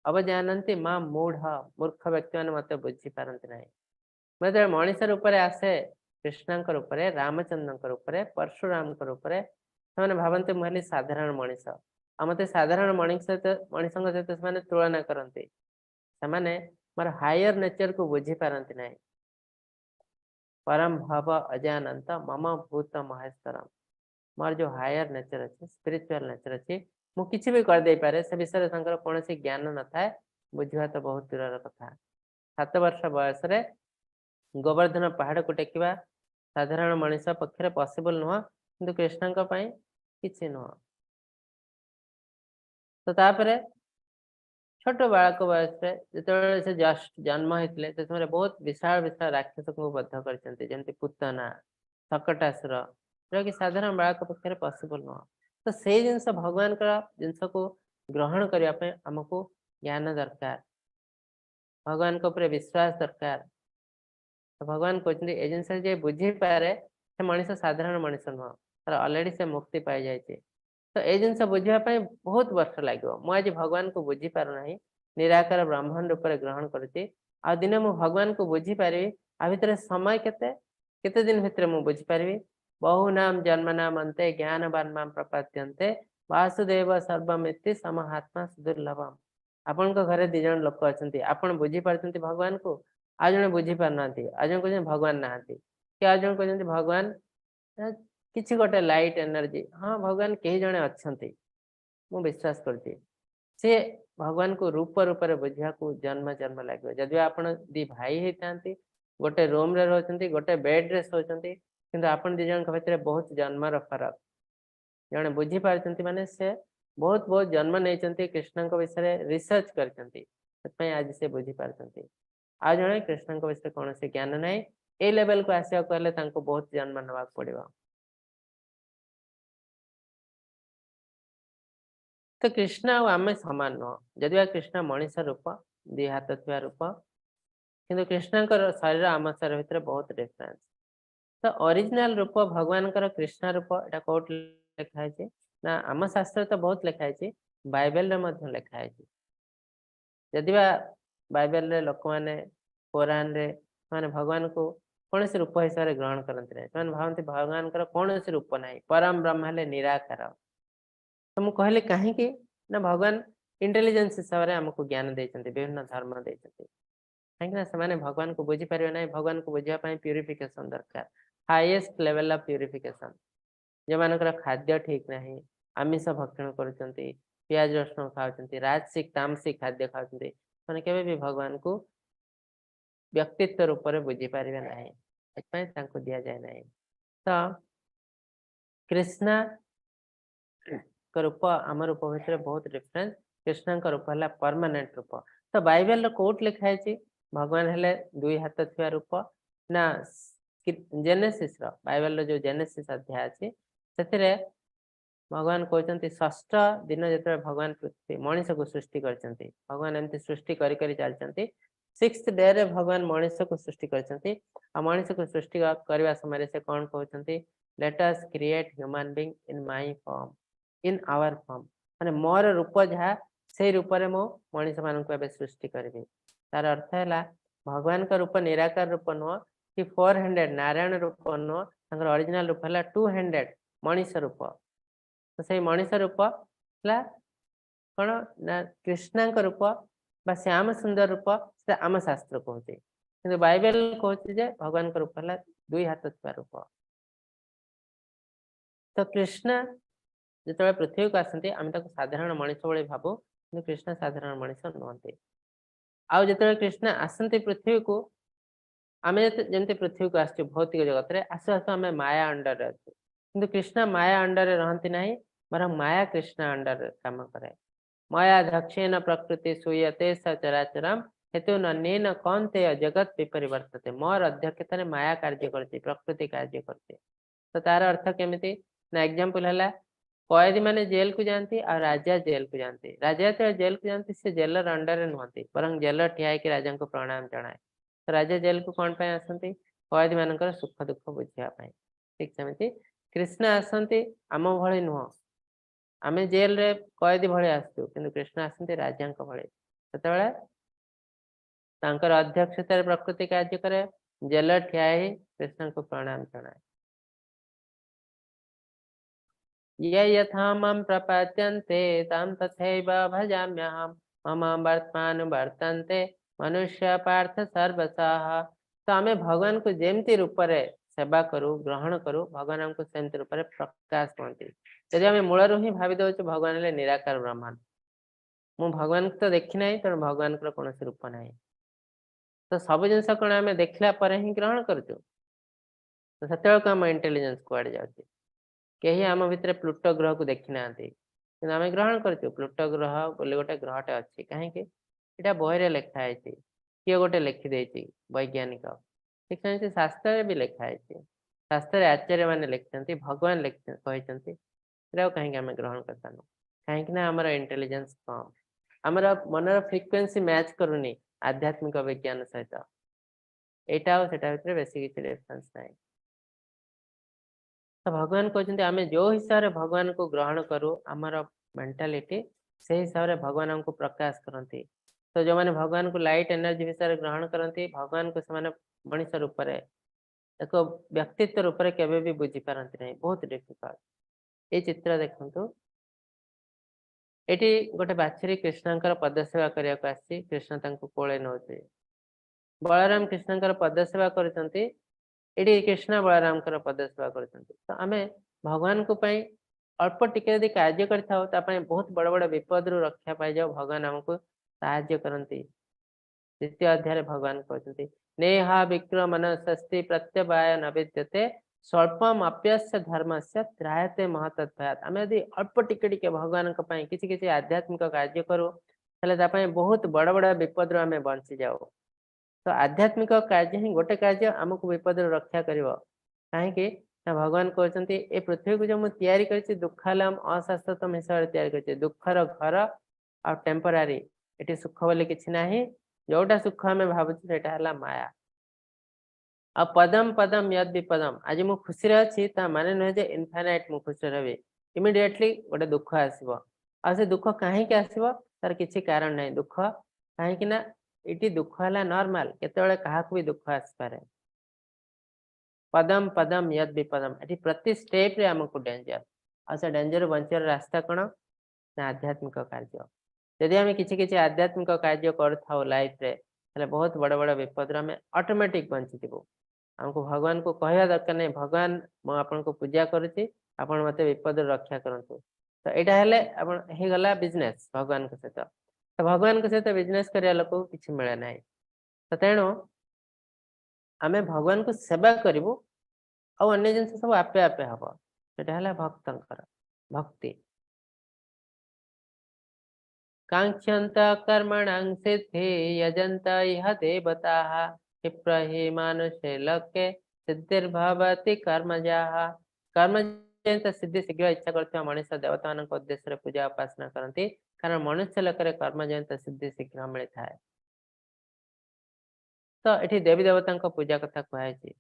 अवजानन्ति मां मूढ़ मूर्ख व्यक्ति मैंने मत बुझी पारती ना मैं मनीष रूप से आसे कृष्ण रूप से रामचंद्र रूप से परशुराम रूप से भावते मुझे साधारण मनीष मत साधारण मनीष सहित तुलना करते मोर हायर नेचर को बुझी पारती ना परम भाव अजानंत मम भूत महेश्वरम मोर जो हायर नेचर अच्छे स्पिरिचुअल नेचर अच्छे मुझे किसी भी कर दे पारे से विषय कौन ज्ञान न था बुझा तो बहुत दूर कथा 7 वर्ष बयस गोवर्धन पहाड़ को टेकिबा साधारण मनीष पक्षे पॉसिबल नुह कि कृष्ण कि नुह तो तापर छोट बालक बयस जो से जस्ट जन्म होते बहुत विशाल विशाल राक्षस को बद्ध करते पुतना शकटासुर जो कि साधारण बालक पक्षे पॉसिबल नुह तो से जिनस भगवान जिनस को ग्रहण करने आमको ज्ञान दरकार भगवान को ऊपर विश्वास दरकार तो भगवान कहते ए जिन बुझी पारे से मनीष साधारण मनीष नुह तर ऑलरेडी से मुक्ति पाई जाए तो ये जिन बुझापी बहुत वर्ष लगे मुझे भगवान को बुझी पारना निराकार ब्रह्मांड रूप से ग्रहण करुच्ची आ दिने मु भगवान को बुझी पारि आ भितर समय केते दिन भितर मु बुझी पारि बहुनाम जन्मनाम अंते ज्ञानवान मां प्रपद्यन्ते वासुदेव सर्वमिति समहात्मा सुदुर्लभम आपण घरे 2 जन लोक अच्छा आपण बुझी पार्टी भगवान को आज जन बुझी पारना आज जन कहते भगवान ना कि आज जन कहते भगवान किसी गोटे लाइट एनर्जी हाँ भगवान कई जने अच्छा मु विश्वास करती सी भगवान को रूप रूप से बुझा को जन्म जन्म लगे जदि आप 2 भाई होता गोटे रूम रे रोचंती गोटे बेड रे सोचंती किंतु आपण 2 जन भितर बहुत जन्मर फरक जने बुझी पारचंती माने से बहुत बहुत जन्म नहीं कृष्ण विषय रिसर्च करते आज से बुझी पारचंती आ जने कृष्ण विषय कौन से ज्ञान नहीं ए लेवल को आसिया कहले तांको बहुत जन्म नवा पड़िबा तो कृष्ण आम सामान नुह जदि कृष्ण मनीष रूप 2 हाथ थी रूप किंतु कृष्ण शरीर आम शरीर भितर बहुत डिफरेंस तो ओरिजिनल रूप भगवान कृष्ण रूप एटा कोट लिखाई ना आम शास्त्र तो बहुत लिखाई बाइबल रे लिखाई जदि बाइबल रे लोक मैंने कुरान रे माने भगवान को कौन से रूप हिसाब से ग्रहण करते नहीं भावती भगवान कौन से रूप ना परम ब्रह्म हेले निराकार तो मुझे कहली कहीं ना भगवान इंटेलिजेंस हिसाब से आमको ज्ञान देते विभिन्न धर्म देते कहीं से भगवान को बुझी पारे ना भगवान को बुझापी प्यूरिफिकेशन दरकार हाईएस्ट लेवल ऑफ प्यूरिफिकेशन जो मानकर खाद्य ठीक ना आमिष भक्षण कर प्याज रसुण खाऊँ राजसिक तामसिक खाद्य खाऊँ मैंने केवे भी भगवान को व्यक्तित्व रूप से बुझी पारे ना दि जाए ना तो कृष्ण रूप आम रूप भितर बहुत डिफरेंस कृष्ण रूप है परमानेंट रूप तो बाइबल कोट लिखाई भगवान हेले 2 हाथ थी रूप ना जेनेसिस बाइबल जो जेनेसिस अध्याय अच्छी से भगवान कहते 6ठ दिन जो भगवान पृथ्वी मनीष को सृष्टि करते भगवान एमती सृष्टि चलते 6th डे रे भगवान मनीष को सृष्टि करते मनीष को सृष्टि करने समय से कौन कहते let us create human being in my form in our form माने मोर रूप जहाँ से रूप में मो मनीष मान सृष्टि करी तार अर्थ है भगवान का रूप निराकार रूप नुह कि 400 नारायण रूप नुह ओरिजिनल रूप है 200 मनीष रूप तो से मनीष रूप कौन ना कृष्ण रूप बा श्याम सुंदर रूप से आम शास्त्र कहते किंतु बाइबल कहते जे भगवान रूप है 2 हाथ थिबा रूप। तो कृष्ण जो पृथ्वी को आसती आम साधारण मनीष भाई भावु कि कृष्ण साधारण मनीष नुहति। आउ जो कृष्ण आसती पृथ्वी को आम जमी पृथ्वी को आसु भौतिक जगत में आसु आसु आम माया अंडर अच्छे किंतु कृष्ण माया अंडर रहती ना बर माया कृष्ण अंडर काम करे। माया दक्षेण प्रकृति सूयते सचराचरम हेतु नन्येन कौन्ते जगत विपरिवर्तते। मोर अध्यक्षतार माया कार्य करती प्रकृति कार्य करती। तो तार अर्थ केमिति ना एग्जांपल है कैदी माने जेल को जाती और राजा जेल को जाती। राजा जो जेल को जाती से जेलर अंडर नुहति बर जेलर ठिया कि राजा को प्रणाम जनाए। तो राजा जेल को कौन पाई आसती कैदी मानकर सुख दुख बुझापी। ठीक सेमती कृष्ण आसती आम भली नुह आम जेल रे कैदी भले आसु कि कृष्ण आसती राजा भले से अध्यक्षतार प्रकृति कार्य करे जेलर ठिया ही कृष्ण को प्रणाम जनाए। ये यथा मम प्रपद्यन्ते तं तथैव भजाम्यहम् मम वर्तमानुवर्तन्ते मनुष्य पार्थ सर्वशः। तो आम भगवान को जेमती रूप से सेवा करू ग्रहण करू भगवान हमको सेमती रूप से प्रकाश पाती। यदि आम मूल ही भावी दे भगवान है निराकार ब्रह्मांड मु भगवान को तो देखी ना तेणु भगवान कौन रूप ना तो सब जिन कौन आम देखला ही ग्रहण करुँ तो से आम इंटेलिजेंस कुआड़े जाऊँ कहीं आम भितर प्लूटो ग्रह को देखी ना आम ग्रहण कर प्लूटो ग्रह बोले गोटे ग्रहटे अच्छी कहीं यहाँ बही लिखाई किए गोटे लिखिदे वैज्ञानिक ठीक से शास्त्र भी लिखाई शास्त्र आचार्य मैंने लिखते भगवान कहते कहीं आम ग्रहण कर पानु कहीं आमर इंटेलिजेंस कम आमर मनर फ्रिक्वेन्सी मैच करूनी आध्यात्मिक विज्ञान सहित यहाँ भर बेस किसी डिफरेंस ना। तो भगवान कहते आम जो हिसाब से भगवान को ग्रहण करूँ आमर मेंटालिटी से हिसाब से भगवान हमको प्रकाश करती। तो जो मैंने भगवान को लाइट एनर्जी विषय ग्रहण करती भगवान को से मनीष रूप एक व्यक्तित्व रूप से केवे भी बुझी पारती नहीं बहुत डिफिकल्ट। ये चित्र देखु ये गोटे बाछुरी कृष्ण पदसेवा करने को आसी कृष्ण कोले नौ बलराम कृष्ण पदसेवा करते ये कृष्ण बलराम पदसेवा कर। तो आम भगवान को अल्प टिके यदि कार्य कर बहुत बड़ बड़ विपद रु रक्षा पाई जाओ भगवान आमको साहाय्य करती। द्वितीय अध्याय भगवान कहते नेहा विक्रमण षष्ठी प्रत्यवाय न विद्यते स्वल्पम अप्यस्य धर्म से त्रायते महतत्भयात। आम यदि अल्प टिके भगवान किसी किसी आध्यात्मिक कार्य करूँ बहुत बड़ बड़ विपद रु आम बंची जाओ। तो आध्यात्मिक कार्य ही गोटे कार्य आमको विपद रक्षा कर कहीं भगवान कहते ये पृथ्वी को जो मुझे तैयारी कर दुखालम अशाश्वतम हिसाब से तैयारी कर दुखर घर आ टेम्परारी ये सुख बोले किसी ना जोटा सुख आम भावुँ माया आ पदम पदम यद विपदम आज मु खुशी अच्छी माने नुहे जे इनफाइनाइट मु खुशी रही इमिडिएटली गोटे दुख आसब आ से दुख कहीं आसब तार किसी कारण नहीं दुख कहीं ये दुख है नॉर्मल केतबेले काहाकू भी दुख आसपारे पदम पदम यद विपदम ये प्रति स्टेप रे आमको डेंजर आ से डेंजर बचार रास्ता कौन ना आध्यात्मिक कार्य। यदि आम किसी आध्यात्मिक कार्य कर लाइफ रे बहुत बड़ बड़ विपद आम ऑटोमेटिक बंचीबू। आमको भगवान को कहवा दरकार नहीं भगवान मुझे को पूजा करुच्ची आपण मत विपद रक्षा करंतु। तो यहाँ है गला बिजनेस भगवान सहित तो भगवान सहित बिजनेस करने लोक किसी मिले ना। तो तेणु आम भगवान को सेवा करूँ अन्य जिन सब आपे आपे हम यहाँ भक्तर भक्ति कांक्षन्त कर्मणां सिद्धि यजन्त इह देवता क्षिप्र हि मानुषे लोके सिद्धिर्भवति कर्मजाः। कर्म सिद्धि शीघ्र इच्छा करते मनुष्य देवता मान उद्देश्य पूजा उपासना करती कारण मनुष्य लोक कर्म जयंत सिद्धि शीघ्र मिलता है। तो ये देवी देवता पूजा कथा कहुई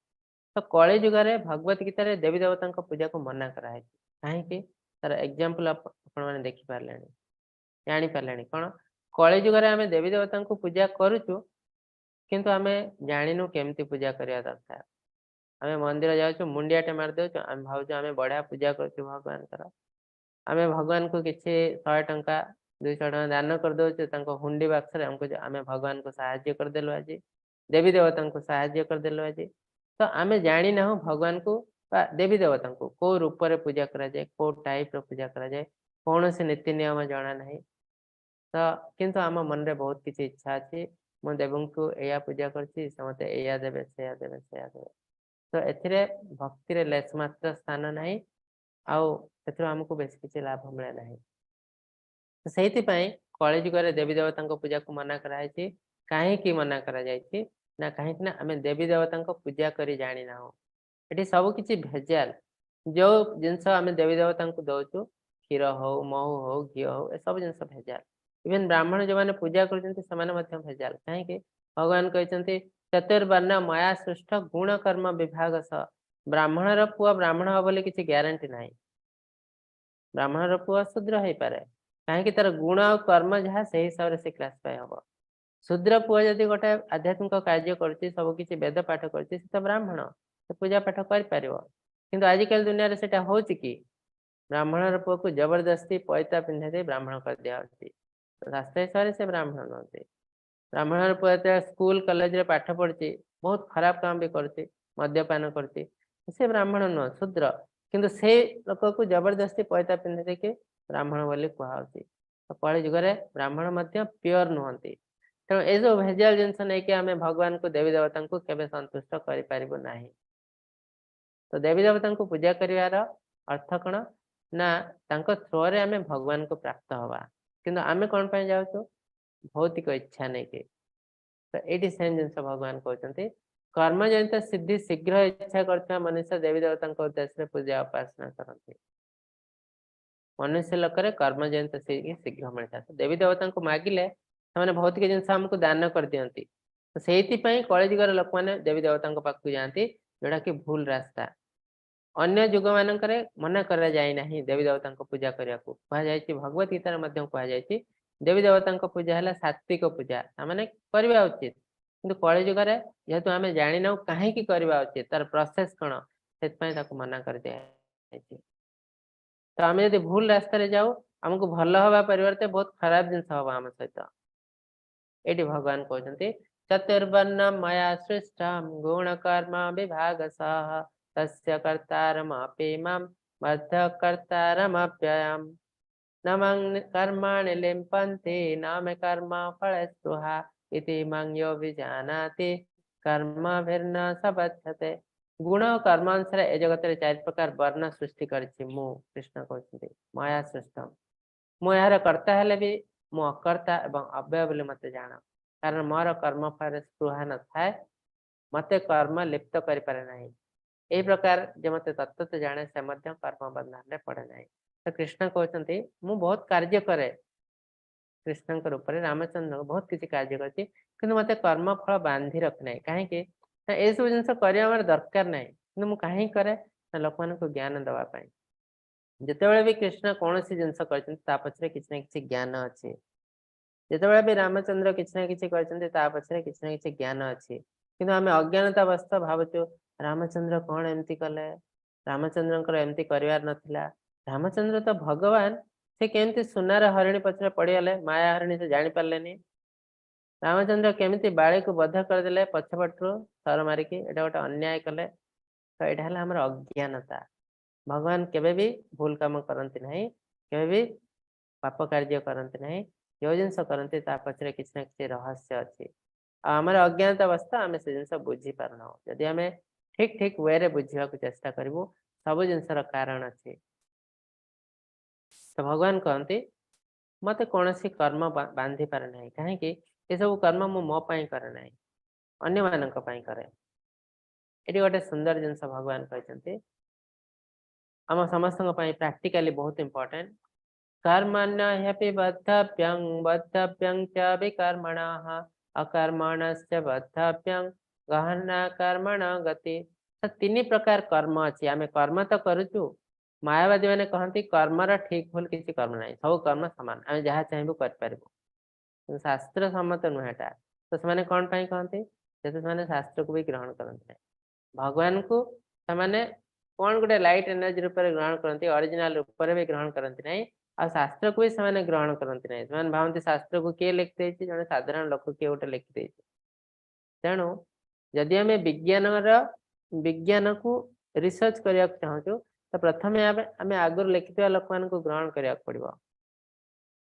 तो कली जुगे भगवत गीतार देवी देवता पूजा को मना कराई कहीं तार एग्जाम्पल आपने देखिपारे जापारे कौन कली जुगे आम देवी देवता पूजा करुचु किंतु आम जानू केमती पूजा करने दरकार। आम मंदिर जाऊँ मुंडियाटे मारिदे आम भाव आम बढ़िया पूजा कर भगवान आम भगवान को किसी 100 टंका 200 टଙ୍କା दान कर दौचु हुंडी बाक्स हमको आम भगवान को साहाଯ୍य करदेलु आज देवी देवता को साहाଯ୍य करदेलु आज तो आम जानी ना भगवान को देवी देवता को कौ रूप में पूजा कराए कौ टाइप पूजा कराए कौन से नीति नियम जाना ना तो किंतु आम मन में बहुत किसी इच्छा अच्छी मु देव को या पूजा करते या देवे से देवे तो ए भक्ति लेस मात्र स्थान ना आमको बेस किसी लाभ मिले ना तो से कलिजुग देवी देवता पूजा को मना कराई कहीं मना करा ना कहीं आम देवी देवता पूजा कर जानी ना ये सब किसी भेजाल जो जिनस आम देवी देवता को दौचु क्षीर हो महू हो घी हो ए सब जिन भेजाल इवेन ब्राह्मण जो मैंने पूजा कर भेजाल कहीं भगवान कहते चतुर्वर्ण माया सृष्ट गुण कर्म विभाग सह ब्राह्मणर पुआ ब्राह्मण हे बोले किसी ग्यारंटी ना ब्राह्मणर पुआ शूद्र हो पारे कहीं तार गुण और कर्म जहाँ से हिसाब से क्लासीफाई हम शूद्र पुआ जदि गोटे आध्यात्मिक कार्य कर सब किसी वेद पाठ कर ब्राह्मण से पूजा पाठ कर आजिकल दुनिया से हो कि ब्राह्मणर पुआ को जबरदस्ती पैता पिंधे ब्राह्मण कर दिया शास्त्र हिसाब से ब्राह्मण नुहति ब्राह्मणर पुआ स्कूल कॉलेज रे पाठ पढ़ी बहुत खराब काम भी करती मद्यपान करती से ब्राह्मण नुह शूद्र किंतु से लोक को जबरदस्ती पैता पिंधे देखिए ब्राह्मण बोली कहुच्छी तो कलि जुग ब्राह्मण प्योर नुहति तेणु ये जो भेजाल जिनस नहीं आम भगवान को देवी देवता को केवे संतुष्ट करना तो देवी देवता को पूजा कर अर्थ कौन ना थ्रो रे आम भगवान को प्राप्त हवा किंतु आम कौन पर जाऊँ भौतिक इच्छा नहीं कि तो ये सेम जिन भगवान कहते कर्म जनित सिद्धि शीघ्र इच्छा करता मनुष्य देवी देवता उद्देश्य पूजा उपासना करते मनुष्य लोक कर्म जनित शीघ्र मिलता तो देवी देवता को मागिले से भौतिक जिनस आमको दान कर दिखती तो से कलिजुगर लोक मैंने देवी देवता पाक जाती जोटा कि भूल रास्ता अन्य जुग मानक मना करा जाए ना देवी देवता पूजा करने को कहुई भगवत गीतार कहुई देवी देवता पूजा है सात्विक पूजा मैंने करवा उचित कि कलिजुग जेहेतु आम जानी ना कहीं करवा उचित तार प्रोसेस कौन से मना कर दिया तो आम यदि भूल रास्ता जाऊ आमको भल हवा परिवर्ते बहुत खराब जिनस हम आम सहित ये भगवान कहते चतुर्वर्ण मया सृष्ट गुण कर्म विभाग सह तस्य कर्तारमपि मां बद्ध कर्तारमप्ययम् न कर्माणि लिम्पन्ति न मे कर्म फलस्पृहा इति मं यो विजानाति कर्मभिर्न स बध्यते गुण और कर्म अनुसार ए जगत 4 प्रकार वर्ण सृष्टि करिछि मु कृष्ण कहते माया सृष्टम मु यार कर्ता हेले भी मु अकर्ता एवं अव्यय बोली मत जान कारण मोर कर्म फल स्पृहा न थाए मते कर्म लिप्त कर पारे नहीं यही प्रकार जो मत तत्व जाने से कर्म बंधन पड़े ना तो कृष्ण कहते मु बहुत कार्य करे कृष्ण रूप में रामचंद्र बहुत किसी कार्य करती कि मत कर्म फल बांधि रखना कहीं ये सब जिन कर दरकार ना कि कहीं करे लोक मान ज्ञान दवापाई जिते भी कृष्ण कौन सी जिनस कर पछरे किसी ना किसी ज्ञान अच्छे जिते भी रामचंद्र किसी ना किसी पछरे किसी ना किसी ज्ञान अच्छे कि आम अज्ञानतावस्थ भावुँ रामचंद्र कौन एमती कले रामचंद्र एमती करार नाला रामचंद्र तो भगवान से केमती सुनार हरिणी पछरे पड़गले माया हरिणी से जानी पारे रामचंद्र केमती बाड़ी को बध करदे पछपटू सर मारिकी एटा गोटे अन्याय कले तो यहाँ आम अज्ञानता भगवान केबे भी भूल काम करती ना केबे भी पाप कार्य करती ना जो जिन करती पछरे किसी ना किसी रहस्य अच्छी आम अज्ञानता अवस्था आम से जिन बुझी पारना जदि आम ठीक ठीक वे रे बुझा चेष्टा करूँ सब जिनसर कारण अच्छे तो भगवान कहते मत कौन सी कर्म बांधि पारे ना कहीं ये सब कर्म मु मो पाई करे ना अन्य मानक पाई करे ये गोटे सुंदर जिनस भगवान कहते आम समस्त प्राक्टिकली बहुत इंपोर्टेंट कर्मण्यपि बद्धव्यं बद्धव्यं च विकर्मणः अकर्मणस्य बद्धव्यं गहना कर्मण गति तो 3 प्रकार कर्म अच्छी आम कर्म तो करुचु मायावादी मैंने कहती कर्मर ठीक भूल किसी कर्म ना सब कर्म सामान आम जहाँ चाहबू कर शास्त्र सम्मत नुहेटा तो से कौन पाई कहती से शास्त्र को भी ग्रहण करते भगवान को से कौन गोटे लाइट एनर्जी रूप में ग्रहण करती ओरिजिनल रूप में भी ग्रहण करती ना आ शास्त्र को भी से ग्रहण करती ना से भावती शास्त्र को किए लिखिदे जड़े साधारण लोक किए गोटे लिखिदे तेणु जदि आम विज्ञान को रिसर्च करने चाहूँ तो प्रथम आम आगुरी लिखि लोक मान ग्रहण करा पड़ो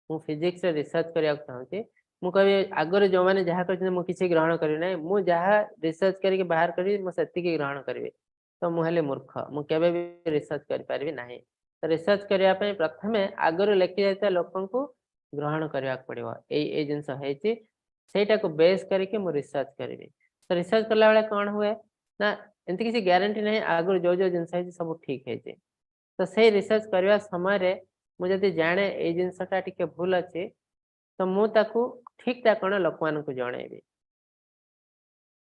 मु फिजिक्स रिसर्च करने चाहूँगी मु कह आगरे जो मैंने जहाँ कर किसी ग्रहण करी ना मु जहाँ रिसर्च करके बाहर करी मुझे ग्रहण करी तो मुझे मूर्ख मुझे भी रिसर्च करी ना तो रिसर्च करने प्रथम आगरे लिखि जाता लोक ग्रहण करने पड़ो ये जिनस सेटा को बेस करके मु रिसर्च करी तो रिसर्च कला बेले कौन हुए ना एमती किसी ग्यारंटी नहीं आगु जो जो जिनस सब ठीक है तो से रिसर्च करने समय मुझे जाने ये जिनसटा टी भूल अच्छे तो मुझे ठीक टा कौन लोक मान जनइबी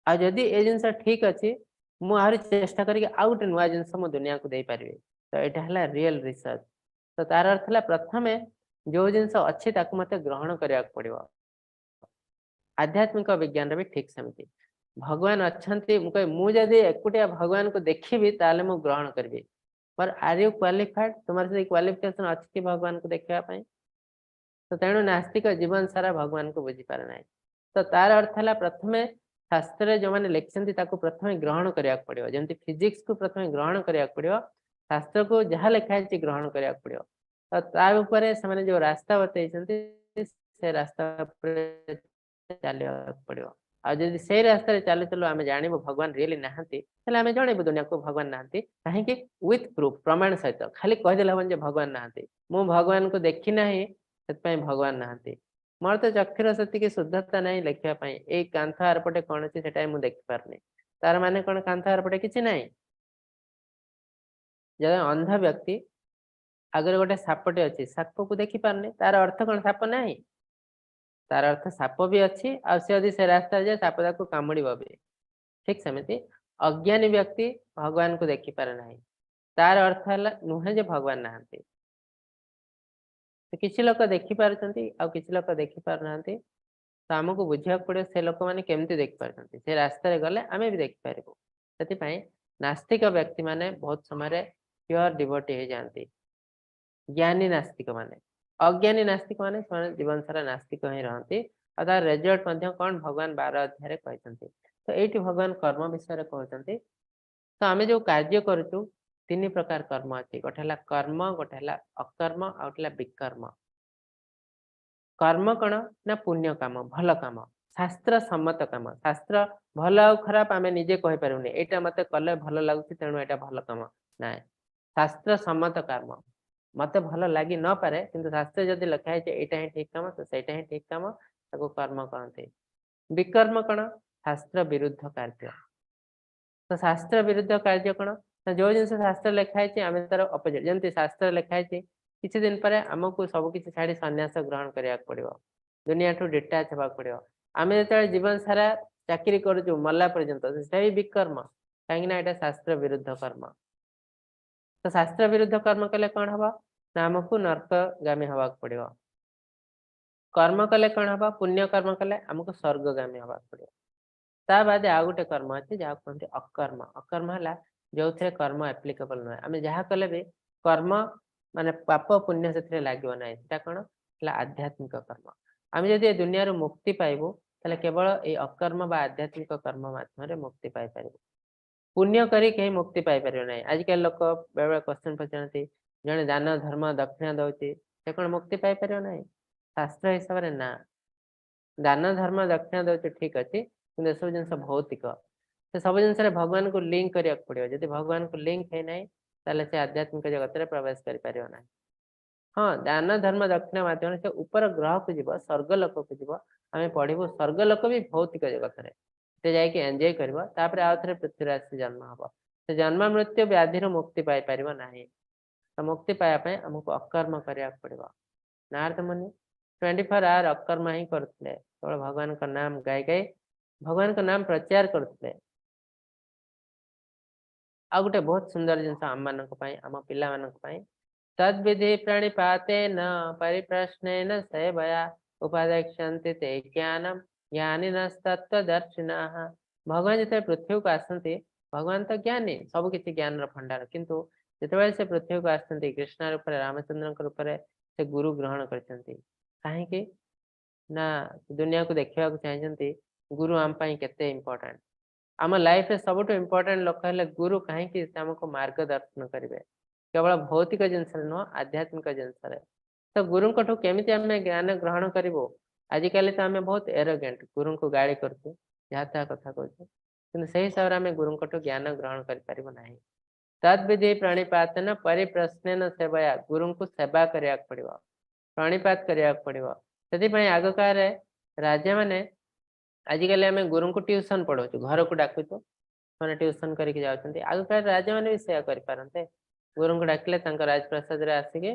आदि ये जिनस ठीक अच्छे मुझे चेष्टा करके आउ गोटे नुआ जिनस मो दुनिया को दे पारि तो यहाँ है रियल रिसर्च तो तार अर्थ है प्रथम जो जिनस अच्छे मत ग्रहण करने पड़ो आध्यात्मिक विज्ञान भी ठीक सेमती भगवान अच्छा मुझे एकुटिया भगवान को देखी ताले मु ग्रहण करी पर आर यू क्वालिफाइड तुम्हारे क्वालिफिकेशन अच्छी कि भगवान को देखापी तो तेणु नास्तिक जीवन सारा भगवान को बुझीपारे ना तो तार अर्थ है प्रथम शास्त्र जो मैंने लिखिं प्रथम ग्रहण करने पड़ो जमी फिजिक्स को प्रथम ग्रहण करने पड़ो शास्त्र को जहाँ लिखाई ग्रहण करने पड़ो तो तापर से जो रास्ता बतई से रास्ता चलने पड़ो आदि से रास्ते चलु चलु आम जानू भगवान रियली नहांती आम जनइबू दुनिया को भगवान नहांती कहीं विथ प्रूफ प्रमाण सहित खाली कहीदेले हम भगवान नहांती मु भगवान को देखी ना से भगवान नहांती मोर तो चक्षुर से शुद्धता नहीं लिखापी ये कांथ आरपटे कौन अच्छे से देखी पारनी तार माने कौन कांथ आरपटे किसी ना जब अंध व्यक्ति आगे गोटे सापटे अच्छी साप को देखी पारनी तार अर्थ कौन साप ना तार अर्थ साप भी अच्छी आदि से रास्ता जाए साप ताको कामुड़ भी ठीक सेमती अज्ञानी व्यक्ति भगवान को देखी पारे ना तार अर्थ है नुहे जे भगवान नहांती तो किसी लोग देखी पार्टी आ किसी लोग देखी पार ना तो आमको बुझा पड़ो से लोक मैंने केमती देखी पार्टी से रास्ते गले आम भी देखिपारू से नास्तिक व्यक्ति माने बहुत समय प्योर डिवोटी हो जाती ज्ञानी नास्तिक माने अज्ञानी नास्तिक माने जीवन सारा नास्तिक ही रहती और तार रिजल्ट कौन भगवान 12 अध्याय कहते तो ये भगवान कर्म विषय कहते तो आम जो कार्य करूँ 3 प्रकार कर्म अच्छी गोटे है कर्म गोटे है अकर्म आ गोटे विकर्म कर्म कौन ना पुण्य काम भल काम शास्त्र सम्मत काम शास्त्र भल आ खराब आम निजे कहीपरूनी यहाँ मत कले भल लगुच तेणु यहाँ भल काम ना शास्त्र सम्मत काम मत भल लगी न पारे किंतु शास्त्र जदि लिखाई यहाँ ही ठीक काम तो सहीटा ही ठीक काम ताको कर्म कहते विकर्म कौन शास्त्र विरुद्ध कार्य तो शास्त्र विरुद्ध कार्य कौन जो जिन शास्त्र लिखाई आम तार अपोजिट जमी शास्त्र लिखाई किसी दिन पर आमको सबकि छाड़ी सन्यास ग्रहण करा पड़ो दुनिया ठू डिटाच होगा पड़ो आम जो जीवन सारा चाकरी करूँ मरला पर्यंत से विकर्म कहीं शास्त्र विरुद्ध कर्म तो शास्त्र विरुद्ध कर्म कले कौन हम ना आमको नर्कगामी हवा पड़ो कर्म कले कौन हम पुण्य कर्म कले आमको स्वर्गगामी हवा पड़ो ता बाद आउ गोटे कर्म अच्छे जहाँ कहते अकर्म अकर्म है जो थे कर्म एप्लिकेबल नुहे आम जहाँ कले भी कर्म माने पाप पुण्य से लगे ना कौन है आध्यात्मिक कर्म आम जब दुनिया मुक्ति पाइबू ताले केवल ये अकर्म बा आध्यात्मिक कर्म माध्यम मुक्ति पाई पाइबू पुण्य करी कहीं मुक्ति पाई पार ना आजिकल लोक बेले क्वेश्चन पचारती जड़े दान धर्म दक्षिणा दौची से कौन मुक्ति पाई पार ना शास्त्र हिसाब से ना दान धर्म दक्षिणा दौची ठीक अच्छे कि सब जिन भौतिक से सब जिन भगवान को लिंक करने पड़ो जब भगवान को लिंक है ना ताले से आध्यात्मिक जगत में प्रवेश कर ना हाँ दान धर्म दक्षिणा माध्यम से ऊपर ग्रह को जीव स्वर्गलोक को जीव आम पढ़ू स्वर्गलोक भी भौतिक जगत में से जाकि एंजॉय कर आउ थे पृथ्वीराज से जन्म हम से जन्म मृत्यु व्याधि मुक्ति पाई पार ना तो मुक्ति पाइबा आमको अकर्म करा पड़ो नारद मुनि 24 आवर अकर्म ही करते केवल भगवान का नाम गाई गाई भगवान का नाम प्रचार करते आ गोटे बहुत सुंदर जिन आम मान आम पाई तद्विधि प्रणिपातेन परिप्रश्नेन सेवया उपादेक्षन्ति ते ज्ञानम ज्ञानिनस्तत्त्वदर्शिनः भगवान जो पृथ्वी को आसती भगवान तो ज्ञानी सब किसी ज्ञान भंडार किंतु जिते से पृथ्वी को आसती कृष्ण रूप रामचंद्र रूप से गुरु ग्रहण करछंती काहेकि ना दुनिया को देखिबा को चाहछंती गुरु आम पई केते इंपोर्टेंट आम लाइफ रे सबुठ इंपोर्टेंट लोक हेले गुरु काहेकि से हमको मार्गदर्शन करिवे केवल भौतिक जिनस नुह आध्यात्मिक जिनस तो गुरु केमिति आमे ज्ञान ग्रहण करिवो आजिकल तो आमे बहुत एरोगेंट गुरु को गाड़ी करछु जहाँ तहाँ कथा कहछु किंतु सही हिसाब रे आमे गुरु ज्ञान ग्रहण करि परिबो नाही तद्विधि प्रणिपातन परिप्रश्नेन सेवया गुरु को सेवा करिया पड़िबो प्रणिपात करिया पड़िबो सेति पई आग कारे राजा माने आजिकल आमे गुरु को ट्यूशन पढ़ाउछु घर को डाकुछु माने ट्यूशन करके जाउछन्ती आग कारे राजा माने भी सेया करि पारन्ते गुरु को डाकिले तांको राजप्रसाद रे आसिके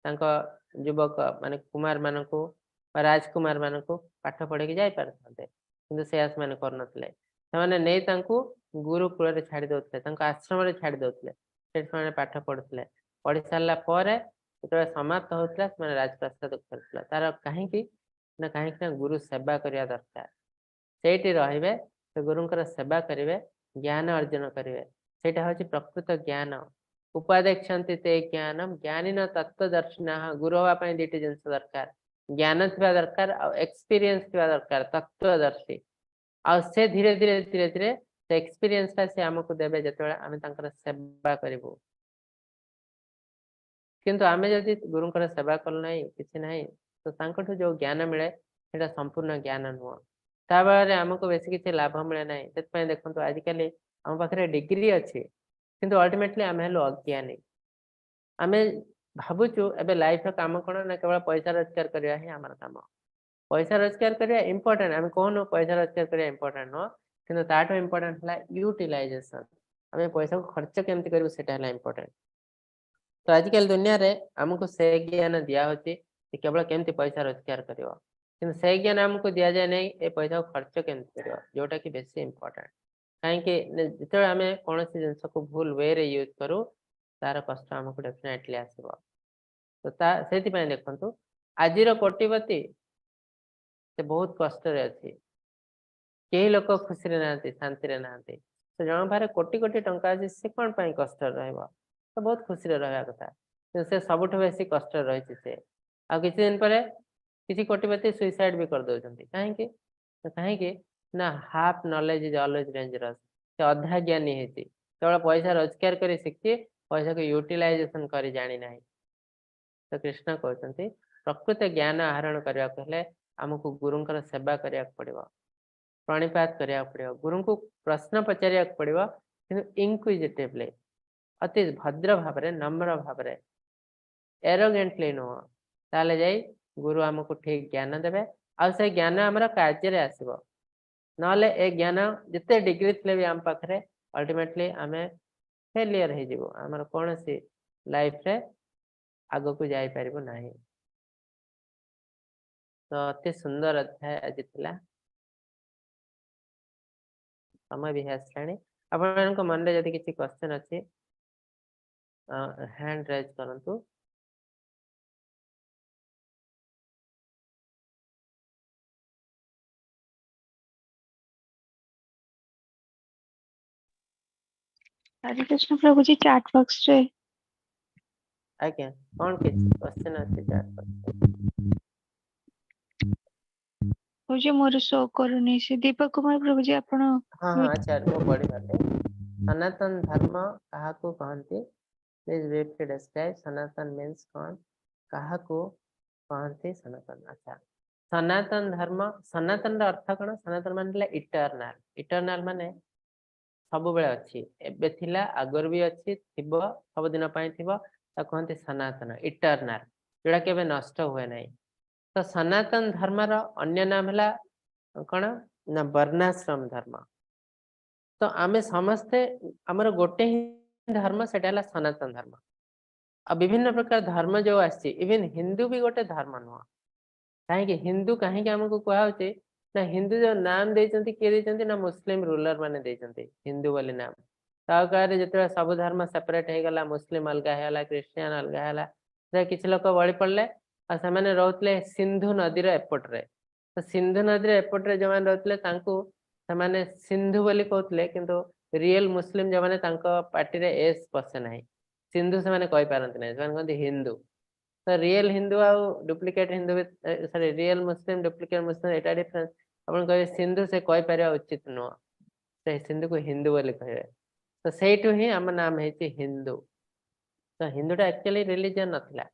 तांको युवक माने कुमार मानको राजकुमार मानको पाठ पढ़े जाई पारथन्ते किंतु से आस माने करनतले सेमाने नै तांको गुरुकुल रे छाड़ी दउतले तांको आश्रम रे छाड़ी दउतले सेठ माने पाठ पढ़ुतले पढ़ी सारला परे जेतबे समाप्त होतला माने राजप्रसाद करतला तार काहेकि ना गुरु सेवा करिया दरकार सेठी रहिबे से गुरुंकर सेवा करिवे ज्ञान अर्जन करिवे सेटा होची प्रकृत ज्ञान उपादेक्षन्ति ते ज्ञानम ज्ञानिन तत्वदर्शिनः गुरु हवा पई दिटी जिंस दरकार ज्ञान थिबा दरकार आ एक्सपीरियंस थिबा दरकार तत्वदर्शी आ से धीरे धीरे धीरे धीरे से एक्सपीरियंस ता से हमको देबे जतबे आमे तांकर सेवा करिवो किंतु आमे जदि गुरुंकर सेवा कल नाही किछि नाही तो तांकठु जो ज्ञान मिले सेटा संपूर्ण ज्ञान नुह ता बेले हमको बेसी किछि लाभ मिले नाही सेत पई देखंतु आजिकली हम पाखरे डिग्री अछि किंतु अल्टीमेटली आमे हेलो अज्ञानी आमे भाबुचु एबे लाइफ रो काम कोन ना केवल पैसा रोजगार करिया ही हमर काम पैसा रोजगार करिया इंपोर्टेंट आमे कोन पैसा रोजगार करिया इंपोर्टेंट नो किंतु ताटो इंपोर्टेंट हला यूटिलाइजेशन आमे पैसा को खर्च केमति करबो सेटा हला इंपोर्टेंट तो आजिकल दुनिया रे हमको से ज्ञान दिया होची कि केवल केमति पैसा रोजगार करियो किंतु से ज्ञान हमको दिया जाय नै ए पैसा को खर्च केमति करियो जोटा कि बेसी इंपोर्टेंट काहेकि जेतबे आमे कोनोसी जिंस को भूल वे रे यूज करू तार कष्ट हमको डेफिनेटली आसीबो तो ता सेति पय देखंतु आजिर कोटिपति से बहुत कष्ट रे अछि केही लोक खुशी रे नांती शांति रे नांती तो जण भारे कोटी कोटी टंका अछि से कोन पय कष्ट रहइबो तो बहुत खुशी रे रहया कथा तो से सबुठ बेसी कष्ट रहिछि से आ किछि दिन परे किछि कोटिपति सुसाइड भी कर दोछन्ती काहेकि तो काहेकि ना half knowledge is always dangerous से अधा ज्ञानी हेती केवल पैसा रोजगार करी शिखी पैसा को यूटिलाइजेशन करी जानी नाही तो कृष्ण कहते प्रकृत ज्ञान आहरण करने को हेले हमको गुरुंकर सेवा करिया पड़िबो प्रणिपात करिया पड़िबो गुरु को प्रश्न पचारिया पड़िबो किंतु इंक्विजिटिवली अति भद्र भाबरे नम्र भाबरे एरोगेंटली नो ताले जाई गुरु हमको ठीक ज्ञान देबे आ से ज्ञान हमरा कार्य रे आसीबो नले ए ज्ञान जिते डिग्री थले भी हम पाखरे अल्टीमेटली आमे फेलियर हे जीवो हमर कोनसी लाइफ रे आगो को जाई परिबो नाही तो अति सुंदर अध्याय आज थिला समय भी हेसलाणी आपण को मन रे जदी किछि क्वेश्चन अछि हैंड रेज करंतु हरे कृष्ण प्रभु जी चैट बॉक्स रे आज्ञा कौन किछि क्वेश्चन अछि चैट पर मुझे मोर शो करूनी से दीपक कुमार प्रभु जी आपण हां हां अच्छा मो पढी बाटे सनातन धर्म कहा को कहंती please briefly describe Sanatan means कौन कहा को कहंती सनातन अच्छा सनातन धर्म सनातन रा अर्थ कोन सनातन माने इटर्नल इटर्नल माने सब बेले अछि एबे थिला आगर भी अछि थिबो सब दिन पय थिबो ता कहंती सनातन इटर्नल जेडा केबे नष्ट होए नै तो सनातन धर्म रा अन्य नाम हला कोन ना वर्णाश्रम धर्म तो आमे समस्ते हमर गोटे ही धर्म सेटा हला सनातन धर्म आ विभिन्न प्रकार धर्म जो आछि इवन हिंदू भी गोटे धर्म न काहे कि हिंदू काहे कि हमको कहा होचे ना हिंदू जो नाम देचंती के देचंती ना मुस्लिम रूलर माने देचंती हिंदू वाले नाम ताकारे जतरा सब धर्म सेपरेट हे गला मुस्लिम अलगा हेला क्रिश्चियन अलगा हेला से किछ लोक बळी पड़ले आ से माने रहतले सिंधु नदी रे एपट रे तो सिंधु नदी रे एपट रे जमान रहतले तांको से माने सिंधु बोली कहतले किंतु रियल मुस्लिम जमाने तांको पार्टी रे एस पसे नाही सिंधु से माने कहि पारंत नै से माने कहंती हिंदू तो रियल हिंदू आउ डुप्लिकेट हिंदू सॉरी रियल मुस्लिम डुप्लिकेट मुस्लिम एटा डिफरेंस अपन कहे सिंधु से कहि परिया उचित नुह से सिंधु को हिंदू बोली कहे तो सेठु ही हम नाम है हिंदू तो हिंदूटा एक्चुअली रिलीजन नथिला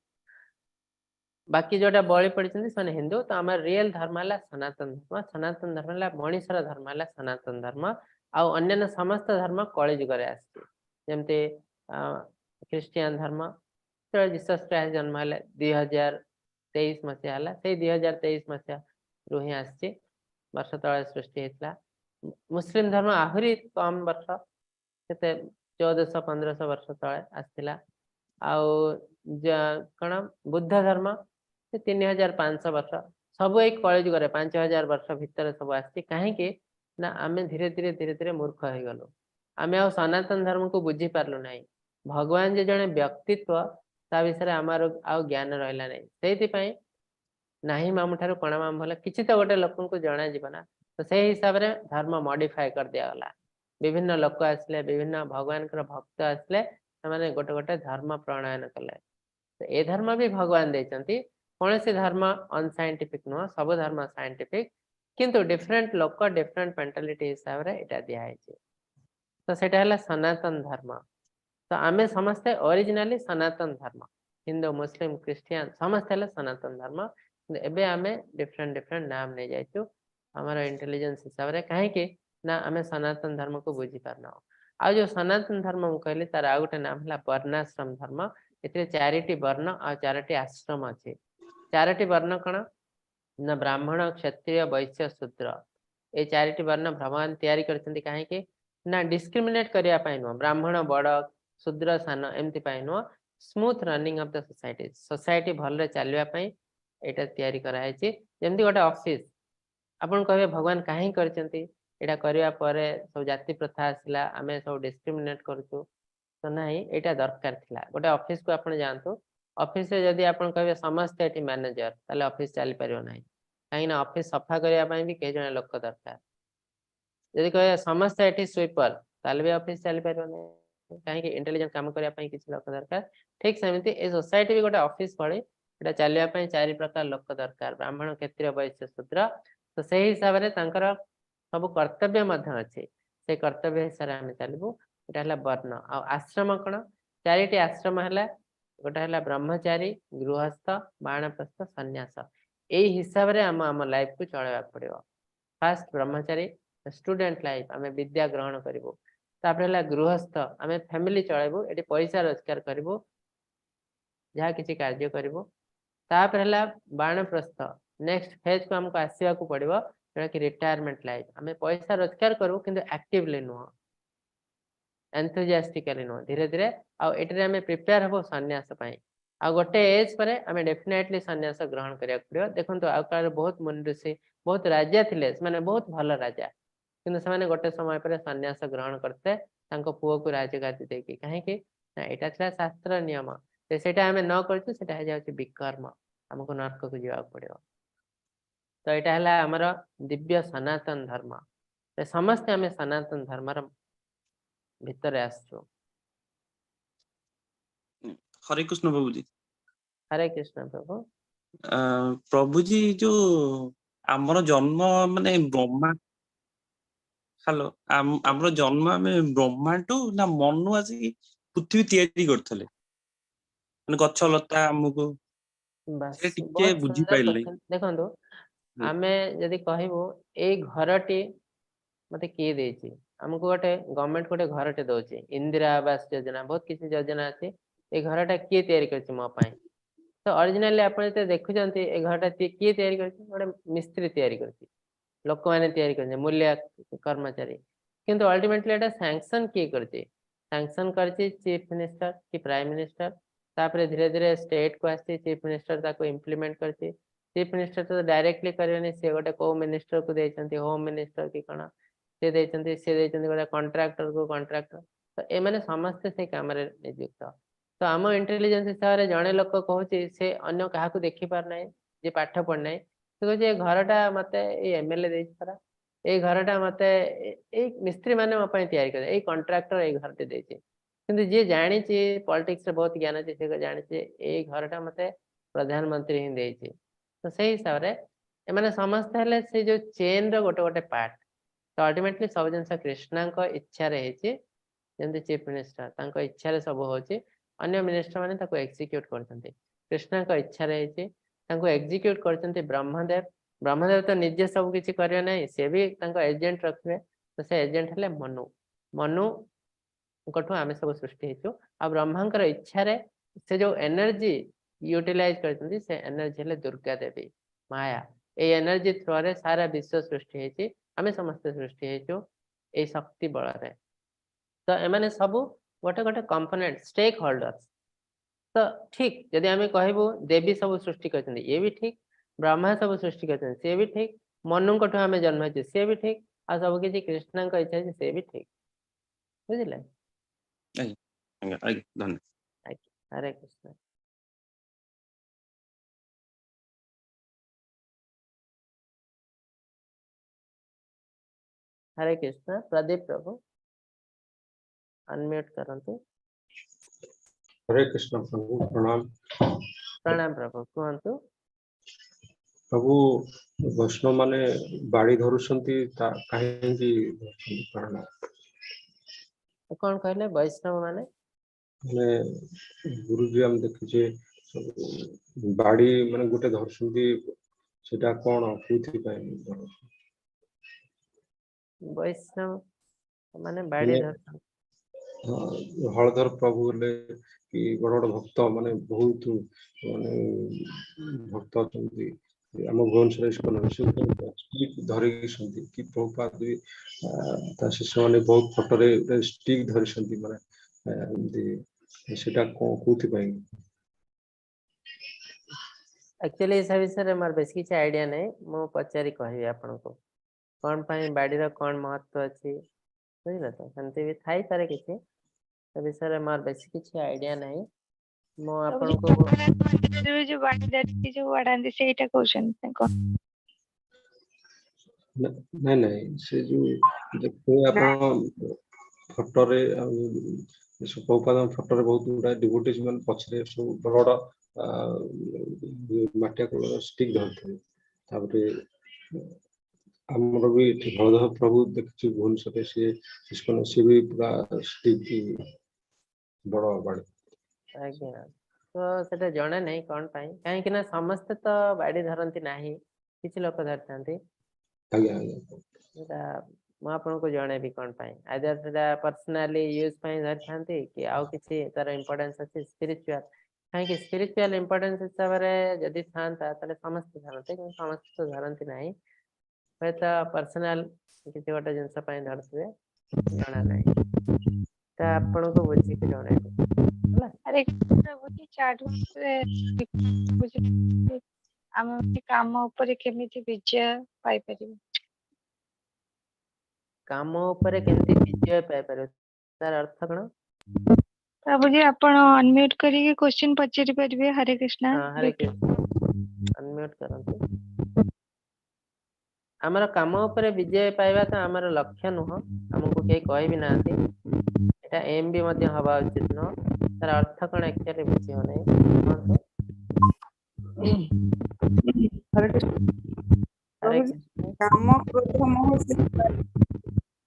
बाकी जोटा बळी पड़िछन्ती से हिंदू तो आम रियल धर्म है सनातन धर्म है मनीषर धर्म है सनातन धर्म आउ अन्य समस्त धर्म कली जुग जमती ख्रीस्टियन धर्म तो जीसस क्राइस्ट जन्म है 2023 मसीहा से 2023 मसीहा रू ही आसी वर्ष तले सृष्टि होता मुस्लिम धर्म आहरी कम वर्ष के 1400-1500 वर्ष तले आसला कौन बुद्ध धर्म 3500 वर्ष सब एक कलयुग 5000 वर्ष भितर सब आसी कहीं ना आम धीरे धीरे मूर्ख हो गलु आम आ सनातन धर्म को बुझी पार्लु ना भगवान जे जड़े व्यक्तित्व ता विषय आमार आ ज्ञान रहा ना नाही मामू ठार कणा मामू भल किसी तो गोटे लोक को जना जीवना तो से हिसाब से धर्म मॉडिफाई कर दिगला विभिन्न लोक आसले विभिन्न भगवान भक्त आसले से गोटे गोटे धर्म प्रणयन कले तो ए धर्म भी भगवान देते कौन सी धर्म अनसाइंटिफिक नुह सब धर्म साइंटिफिक किंतु डिफरेंट लोक डिफरेंट मेंटालिटी हिसाब से यहाँ दिखाई तो सेटा सनातन धर्म तो आम समस्ते ओरिजिनली सनातन धर्म हिंदू मुस्लिम क्रिश्चियन समस्ते सनातन धर्म एबे आमे डिफरेंट डिफरेंट नाम नहीं जाइछु हमारा इंटेलिजेंस हिसाब से कहीं ना आमे सनातन धर्म को बुझी पारना आ जो सनातन धर्म मु कहली तार आ गोटे नाम है वर्णाश्रम धर्म ए 4टी वर्ण आ 4टी आश्रम अच्छे 4टी वर्ण कौन ना ब्राह्मण क्षत्रिय वैश्य शूद्र ये 4टी वर्ण भगवान तैयारी करछन्ती कहीं ना डिस्क्रिमिनेट करने नुह ब्राह्मण बड़ शूद्र सान एमती नुह smooth running of the society society भल चलवाई यहाँ तैयारी कराई जमती गोटे ऑफिस आपन कहे भगवान कहीं करना करने सब जाति प्रथा आसला आम सब डिस्क्रिमिनेट करूँ तो ना यहाँ दरकार थिला गोटे ऑफिस को आप जातु ऑफिस रे जदि आपन कहे समस्त ये मैनेजर ताले ऑफिस चली पार ना कहीं ऑफिस सफा करने भी कई जन लोक दरकार जदि कहे समस्त ये स्वीपर ताले भी ऑफिस चली पार ना कहीं इंटेलिजेंट काम करने किसी लोक दरकार ठीक सेमती ए सोसाइटी भी गोटे ऑफिस भली यहाँ चलवाई 4 प्रकार लोक दरकार ब्राह्मण क्षत्रिय वैश्य शूद्र तो से हिसाब से सब कर्तव्य अच्छे से कर्तव्य हिसाब से आम चलू यहाँ वर्ण आश्रम कौन 4टी आश्रम है गोटे है ब्रह्मचारी गृहस्थ बाणप्रस्थ सन्यास यही हिसाब से आम लाइफ को चलवा पड़ो फास्ट ब्रह्मचारी स्टूडेंट लाइफ आम विद्या ग्रहण करूँ तापर गृहस्थ आम फैमिली चलू ये पैसा रोजगार करूँ जहाँ किसी कार्य करूँ तापर है बाणप्रस्थ नेक्स्ट फेज को हमको आसवा को पड़ो जोटा कि रिटायरमेंट लाइफ आम पैसा रोजगार करूँ कि एक्टिवली नुह एंथुजियास्टिकली नुह धीरे धीरे आम प्रिपेयर हम सन्यास आ गोटे एज पर आम डेफिनेटली सन्यास ग्रहण करा पड़ो देखो आ काल बहुत मुनि ऋषि बहुत राजा थे बहुत भल राजा कि गोटे समय पर सन्यास ग्रहण करते पुओ को राजगादी देखी कहीं यहाँ शास्त्र नियम से आम न कर विकर्म आमको नर्क को जावा पड़ो तो यहाँ है आमर दिव्य सनातन धर्म तो समस्ते आम सनातन धर्म भितर आसु हरे कृष्ण प्रभु जी हरे कृष्ण प्रभु प्रभु जी जो आमर जन्म माने ब्रह्मा हेलो आमर जन्म आम ब्रह्मांडू ना मनु आसिक पृथ्वी तैयारी करथले माने गछ लता हमको बस से टिके बहुत बुझी सुंदर पाइले क्वेश्चन देखो आमे जदि कहबो ए घरटी मते किए देछि हमको गोटे गवर्नमेंट गोटे घरटे दउछि इंदिरा आवास योजना बहुत किसी योजना अछि ए घरटा किए तैयारी करछि मो पई तो ओरिजिनली आपण ते देखुचंती ए घरटा किए तैयारी करछि गोटे मिस्त्री तैयारी करछि लोक माने तैयारी करछि मूल्य कर्मचारी किंतु अल्टीमेटली एटा सैंक्शन किए करछि सैंक्शन करछि चीफ मिनिस्टर कि प्राइम मिनिस्टर तापर धीरे धीरे स्टेट को आसी चीफ मिनिस्टर ताको इम्प्लीमेंट करछि चीफ मिनिस्टर तो डायरेक्टली करबेनी से गोटे को मिनिस्टर को देछंती होम मिनिस्टर कि कण से देछंती गोटे कॉन्ट्रैक्टर को कॉन्ट्रैक्टर तो ए माने समस्त से काम रे नियुक्त तो आम इंटेलिजेंस हिसाब से जड़े लोक कहूँ से अन्य क्या देखी पार ना जे पाठ पढ़ना से कहे घरटा मत एमएलए देरा ये घरटा मत मिस्त्री मैंने मो तैयारी कर कॉन्ट्रैक्टर ये घरटे देते किंतु जी जानी पॉलिटिक्स रे बहुत ज्ञान अच्छे से जानी ये घरटा मत प्रधानमंत्री ही देइछि तो सेही हिसाब रे एमाने समस्त हेले से जो चेन रो गोटे गोटे पार्ट तो अल्टीमेटली सब जिनस कृष्णा को इच्छा रे हेछि जेंति चीफ मिनिस्टर तांको इच्छा रे सब होछि अन्य मिनिस्टर माने ताको एक्जीक्यूट करछन्ते कृष्णा को इच्छा रे हेछि तांको एक्जीक्यूट करछन्ते ब्रह्मदेव तो निजे सब किछि करियो नै से भी तांको एजेंट रखबे तो से एजेंट हेले मनु कठु आमे सब सृष्टि हेछु आ ब्रह्मांकर इच्छा रे से जो एनर्जी यूटिलाइज करछन्ती से एनर्जी हेले दुर्गा देवी माया ए एनर्जी थ्रू रे सारा विश्व सृष्टि हेछि आमे समस्त सृष्टि हेछु ए शक्ति बल रे तो एमाने सब गोटे गोटे कंपोनेंट स्टेक होल्डर्स तो ठीक जदि आमे कहबो देवी सब सृष्टि करछन्ती ये भी ठीक ब्रह्मा सब सृष्टि करछन्ती से भी ठीक मनु कठु आमे जन्म हेछि से भी ठीक आ सब किछि कृष्णा का इच्छा से भी ठीक बुझिले धन्यवाद। हरे कृष्ण हरे कृष्ण प्रदीप प्रभु अनम्यूट करंतु हरे कृष्ण प्रभु प्रणाम प्रणाम प्रभु कहंतु प्रभु वैष्णव माने बाड़ी धरुछंती काहेकि कारण कौन कहले वैष्णव माने गुरुजी हम देखिछे बाड़ी माने गोटे धरुछंती सेटा कोन कोथि पाए वैष्णव माने बाड़ी धर हलधर प्रभु ले कि बड़ बड़ भक्त माने बहुत माने भक्त अछंती आम भुवनेश्वर स्टिक धरिकी कि प्रभुपाद भी शिष्य मैंने बहुत फोटो स्टिक धरी माने सेटा कोथि पाए एक्चुअली इस विषय मोर बेस किछ आईडिया नै मो पचारि कहबी आपन को कोन पई बाड़ी रो कोन महत्व अछि बुझिला तो सेंते भी थाई पारे किछ ए विषय मोर बेस किछ आईडिया नै मो आपन को जो बाड़ी जो वडांती सेटा क्वेश्चन को नहीं नहीं से जो देखो आप फोटो रे प्रभुपाद फोटो रे बहुत गुडा डिवोटीज मन पछरे सब बड़ माटिया कलर स्टिक धरते तापरे हमर भी हलधर प्रभु देखछु भुवनेश्वर से इसको से भी पूरा स्टिक बड़ बाड़ी आज्ञा तो सेटा जणे नै कोन पई काहे कि ना समस्त तो बाड़ी धरंती नाही किछ लोक धरतांती आज्ञा आज्ञा सेटा म आपन को जणे भी कोन पई आइदर सेटा पर्सनली यूज पई धरतांती कि आउ किछि तार इंपोर्टेंस अछि स्पिरिचुअल काहे कि स्पिरिचुअल इंपोर्टेंस हिसाब रे जदि थांता तले समस्त धरते कि समस्त तो धरंती नाही तो पर्सनल किछि गोटे जिंस पई धरतबे जणा नाही ता आपन को बुझी के जणे हला अरे प्रभु जी चार्ट आम काम ऊपर केमिति विजय पाई परिबे काम ऊपर केमती विजय पाई परबे तार अर्थ कोन प्रभु जी आपण अनम्यूट करिके क्वेश्चन पचारि परिबे हरे कृष्णा हां हरे कृष्ण अनम्यूट करंतु हमर काम ऊपर विजय पाइबा तो हमर लक्ष्य नुह हमको के कहि भी नांती एटा एम भी मध्य हवा उचित न तार अर्थ कोन एक्चुअली बुझियो नै हरे कृष्ण हरे प्रभु जी कृष्ण काम क्रोध मोह से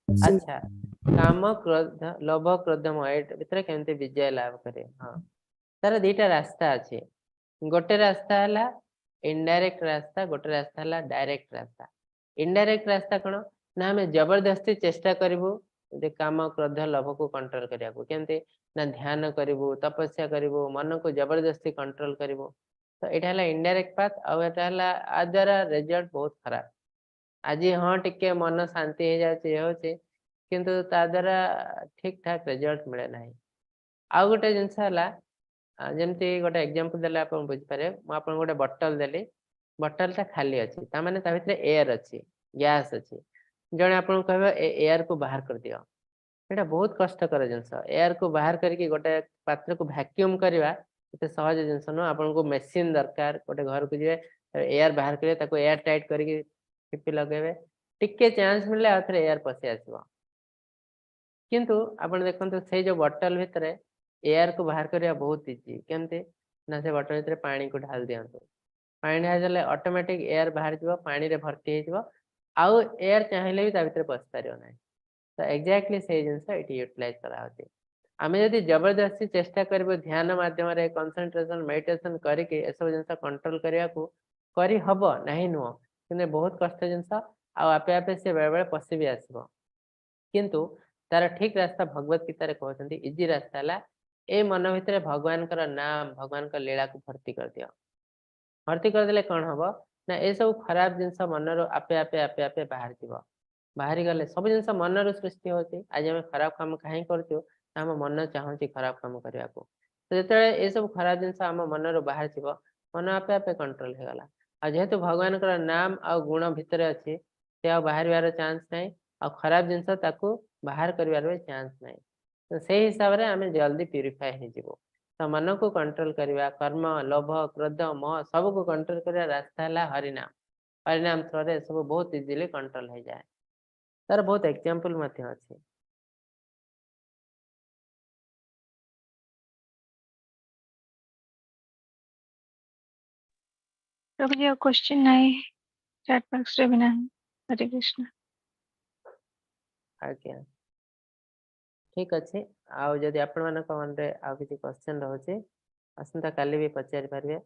अच्छा काम क्रोध लोभ क्रोध मोह भीतर केमते विजय लाभ करे हां तार दुईटा रास्ता अछि गोटे रास्ता हला इनडायरेक्ट रास्ता गोटे रास्ता हला डायरेक्ट रास्ता इनडायरेक्ट रास्ता कोन ना हमें जबरदस्ती चेष्टा करिवो जे काम क्रोध लोभ को कंट्रोल करिया को केमते ना ध्यान करिवो तपस्या करिवो मन को जबरदस्ती कंट्रोल करिवो तो एटा हला इनडायरेक्ट पाथ आ एटा हला आ द्वारा रिजल्ट बहुत खराब आज हाँ टिके मन शांति हो जाए होचे किंतु ता द्वारा ठीक ठाक रिजल्ट मिले नाही आ गोटे जिंस हला जेमती गोटे एग्जांपल देले आपण बुझ पारे म आपण गोटे बोतल देली बोतल ता खाली अछि ता माने ता भितरे एयर अछि गैस अछि जणे आपण कहबे एयर को बाहर कर दियो एटा बहुत कष्टकर जिंस एयर को बाहर करके गोटे पात्र को वैक्यूम करबा एते सहज जिंस न आपण को मशीन दरकार गोटे घर को जे एयर बाहर करे ताको एयर टाइट करके टिपी लगेबे टिके चांस मिलले आथरे एयर पसे आसीबो किंतु आपण देखंतु से जो बोतल भितरे एयर को बाहर करिया बहुत इजी केमते ना से बॉटल भितर पानी को ढाल दियंतु पानी ढाल देले ऑटोमेटिक एयर बाहर जीव पानी रे भर्ती हे जीव आउ एयर चाहिले भी ता भितर पस पारियो नाही तो एग्जैक्टली से जिंस इट यूटिलाइज करा होती आम जदि जबरदस्ती चेष्टा करबो ध्यान माध्यम रे कंसंट्रेशन मेडिटेशन करके ए सब जिंस कंट्रोल करिया को करी हबो नाही नुह किने बहुत कष्ट जिंस आ आपे आपे से बेले बेले पसी भी आसीबो किंतु तार ठीक रास्ता भगवत गीता रे कहउछंती इजी रास्ता हला ए मन भितर भगवान कर नाम भगवान का लीला को भर्ती कर दियो भर्ती कर देले कोन हबो ना ए सब खराब जिंस मन रो आपे आपे आपे आपे बाहर जीवो बाहरी गले सब जिनस मन रो सृष्टि होची आज हम खराब काम काहे करछु हम मन चाहूची खराब काम करिया को तो जेते ए सब खराब जिनस हम मन रो बाहर जीवो मन आपे आपे कंट्रोल हे गला आ जेहेतु भगवान कर नाम आ गुण भितर अछि ते आ बाहर वार चांस नै आ खराब जिनस ताको बाहर करिवार चांस नै तो से हिसाब रे हमें जल्दी प्यूरिफाई हे जीवो तो मन को कंट्रोल करवा कर्म लोभ क्रोध मोह सब को कंट्रोल करवा रास्ता हला हरिनाम थ्रू रे सब बहुत इजीली कंट्रोल हो जाए तार बहुत एग्जांपल मध्य अछि प्रभु जी क्वेश्चन नहीं चैट बॉक्स रे बिना हरे कृष्ण आज्ञा ठीक अछि आउ जदि आपण मानक मन रे आ किछि क्वेश्चन रहउछि असंता काली भी पचारि पारबे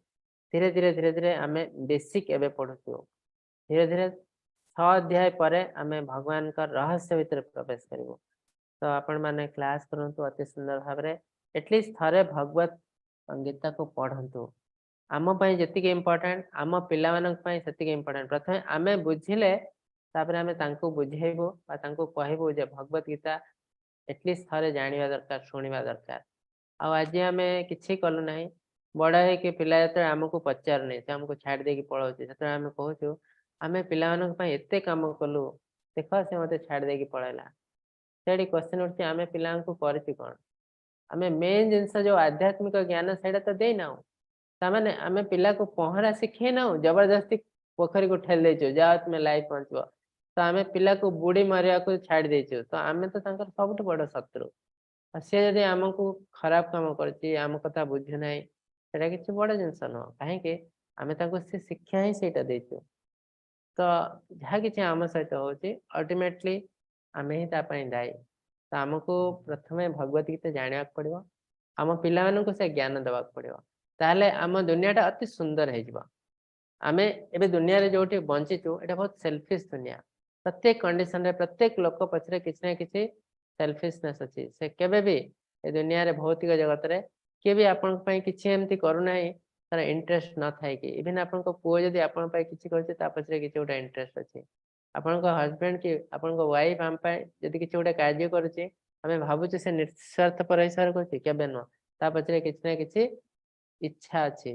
धीरे धीरे आमे बेसिक एबे पढुछु धीरे धीरे 6 अध्याय परे आमे भगवान का रहस्य भीतर प्रवेश करिवो तो आपण माने क्लास करंतु अति सुंदर भाबरे एटलीस्ट थारे भगवत गीता को पढंतु आम पई जतिके इम्पोर्टेंट आम पिला मानक पई सेतिके इम्पोर्टेंट प्रथमे आमे बुझिले तापर आमे तांको बुझेइबो बा तांको कहइबो जे भगवत गीता एटलीस्ट थारे जानिबा दरकार सुनिबा दरकार आ आज आमे किछि कलु नाही बड़ा है कि पिला जते हमको पचार नै से हमको छाड़ दे कि पळौछि जते आमे कहूछु आमे पिला मानक पई एते काम कलु देखो से मते छाड़ दे कि पळैला सेडी क्वेश्चन उठछि आमे पिला को करछि कोन आमे मेन जिंस जो आध्यात्मिक ज्ञान सेडा तो देई नाउ तामाने आमे पिला को पहरा सिखे नाउ जबरदस्ती पोखरी को ठेल देचो जा तुमे लाइफ पहुंचबो तो आमे पिला को बुड़ी मारिया को छाड़ देचो तो आमे तो तांकर सबट बड़ शत्रु से जदि हमको खराब काम करछि आम कथा बुझु नाही सेटा किछि बड़ जिंस न काहे के आमे तांको से शिक्षा ही सेटा देचो तो जहा किछि आम सहित होछि अल्टीमेटली आमे ही ता पई दाई तो हमको प्रथमे भगवत गीता जानिया पड़िबो आम पिला मानन को से ज्ञान देबा पड़िबो ताले आम दुनियाटा अति सुंदर है जीवा आमे एबे दुनिया रे जोटी बंचिचु एटा बहुत सेल्फिश दुनिया प्रत्येक कंडीशन रे प्रत्येक लोक पछरे किछि ना किछि सेल्फिशनेस अछि से केबे भी ए दुनिया रे भौतिक जगत रे के भी आपन पई किछि एमती करू नाही तार इंटरेस्ट न थाई कि इवन आपन को पुओ जदी आपन पई किछि करछि ता पछरे किछि ओटा इंटरेस्ट अछि आपन को हस्बैंड की आपन को वाइफ हम पई जदी किछि ओटा कार्य करछि हमें भाबुछि से निस्वार्थ पर हिसाब करछि केबे न ता पछरे किछि ना किछि इच्छा अछि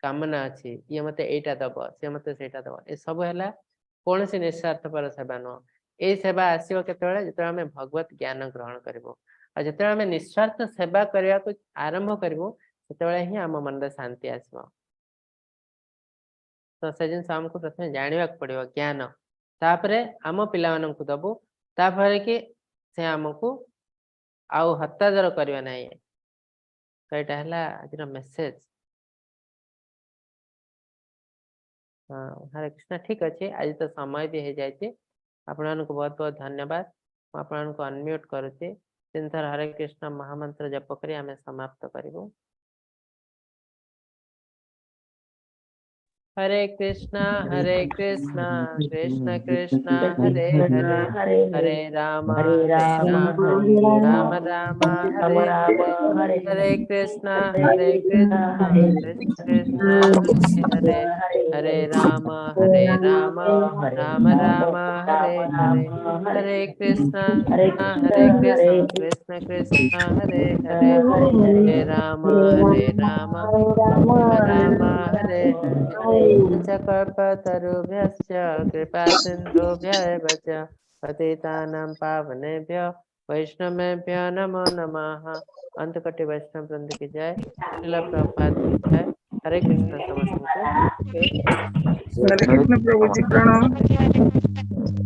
कामना अछि ये मते एटा दबो से मते सेटा दबो ए सब हैला कोन से निस्वार्थ पर सेवा न ए सेवा आसीबो केतबेले जते हमें भगवत ज्ञान ग्रहण करबो आ जते हमें निस्वार्थ सेवा करिया को आरंभ करबो सेतबेले ही हम मन रे शांति आसीबो तो से जिन हमको प्रथमे जानिबा पड़िबो ज्ञान तापरे हम पिला मानन को दबो तापरे कि से हमको आउ हत्यादर करबा नाही तो एटा हैला आजिर मेसेज हाँ हरे कृष्ण ठीक अच्छे आज तो समय भी हो जाए आपण को बहुत बहुत धन्यवाद आपण को अनम्यूट करुचे तीन थर हरे कृष्ण महामंत्र जप करी आमे समाप्त करिवो हरे कृष्णा कृष्ण कृष्ण हरे हरे हरे राम राम राम हरे हरे हरे कृष्णा कृष्ण कृष्ण हरे हरे राम राम राम हरे हरे हरे कृष्णा कृष्ण कृष्ण हरे हरे हरे राम राम हरे हरे कल्पतरुभ्यश्च कृपा सिन्धुभ्यः च पतितानां पावनेभ्यो वैष्णवेभ्यो नमो नमः अंतकटि वैष्णव वृंद की जय श्रील प्रभुपाद की जय हरे कृष्ण समस्त को हरे कृष्ण प्रभु जी प्रणाम।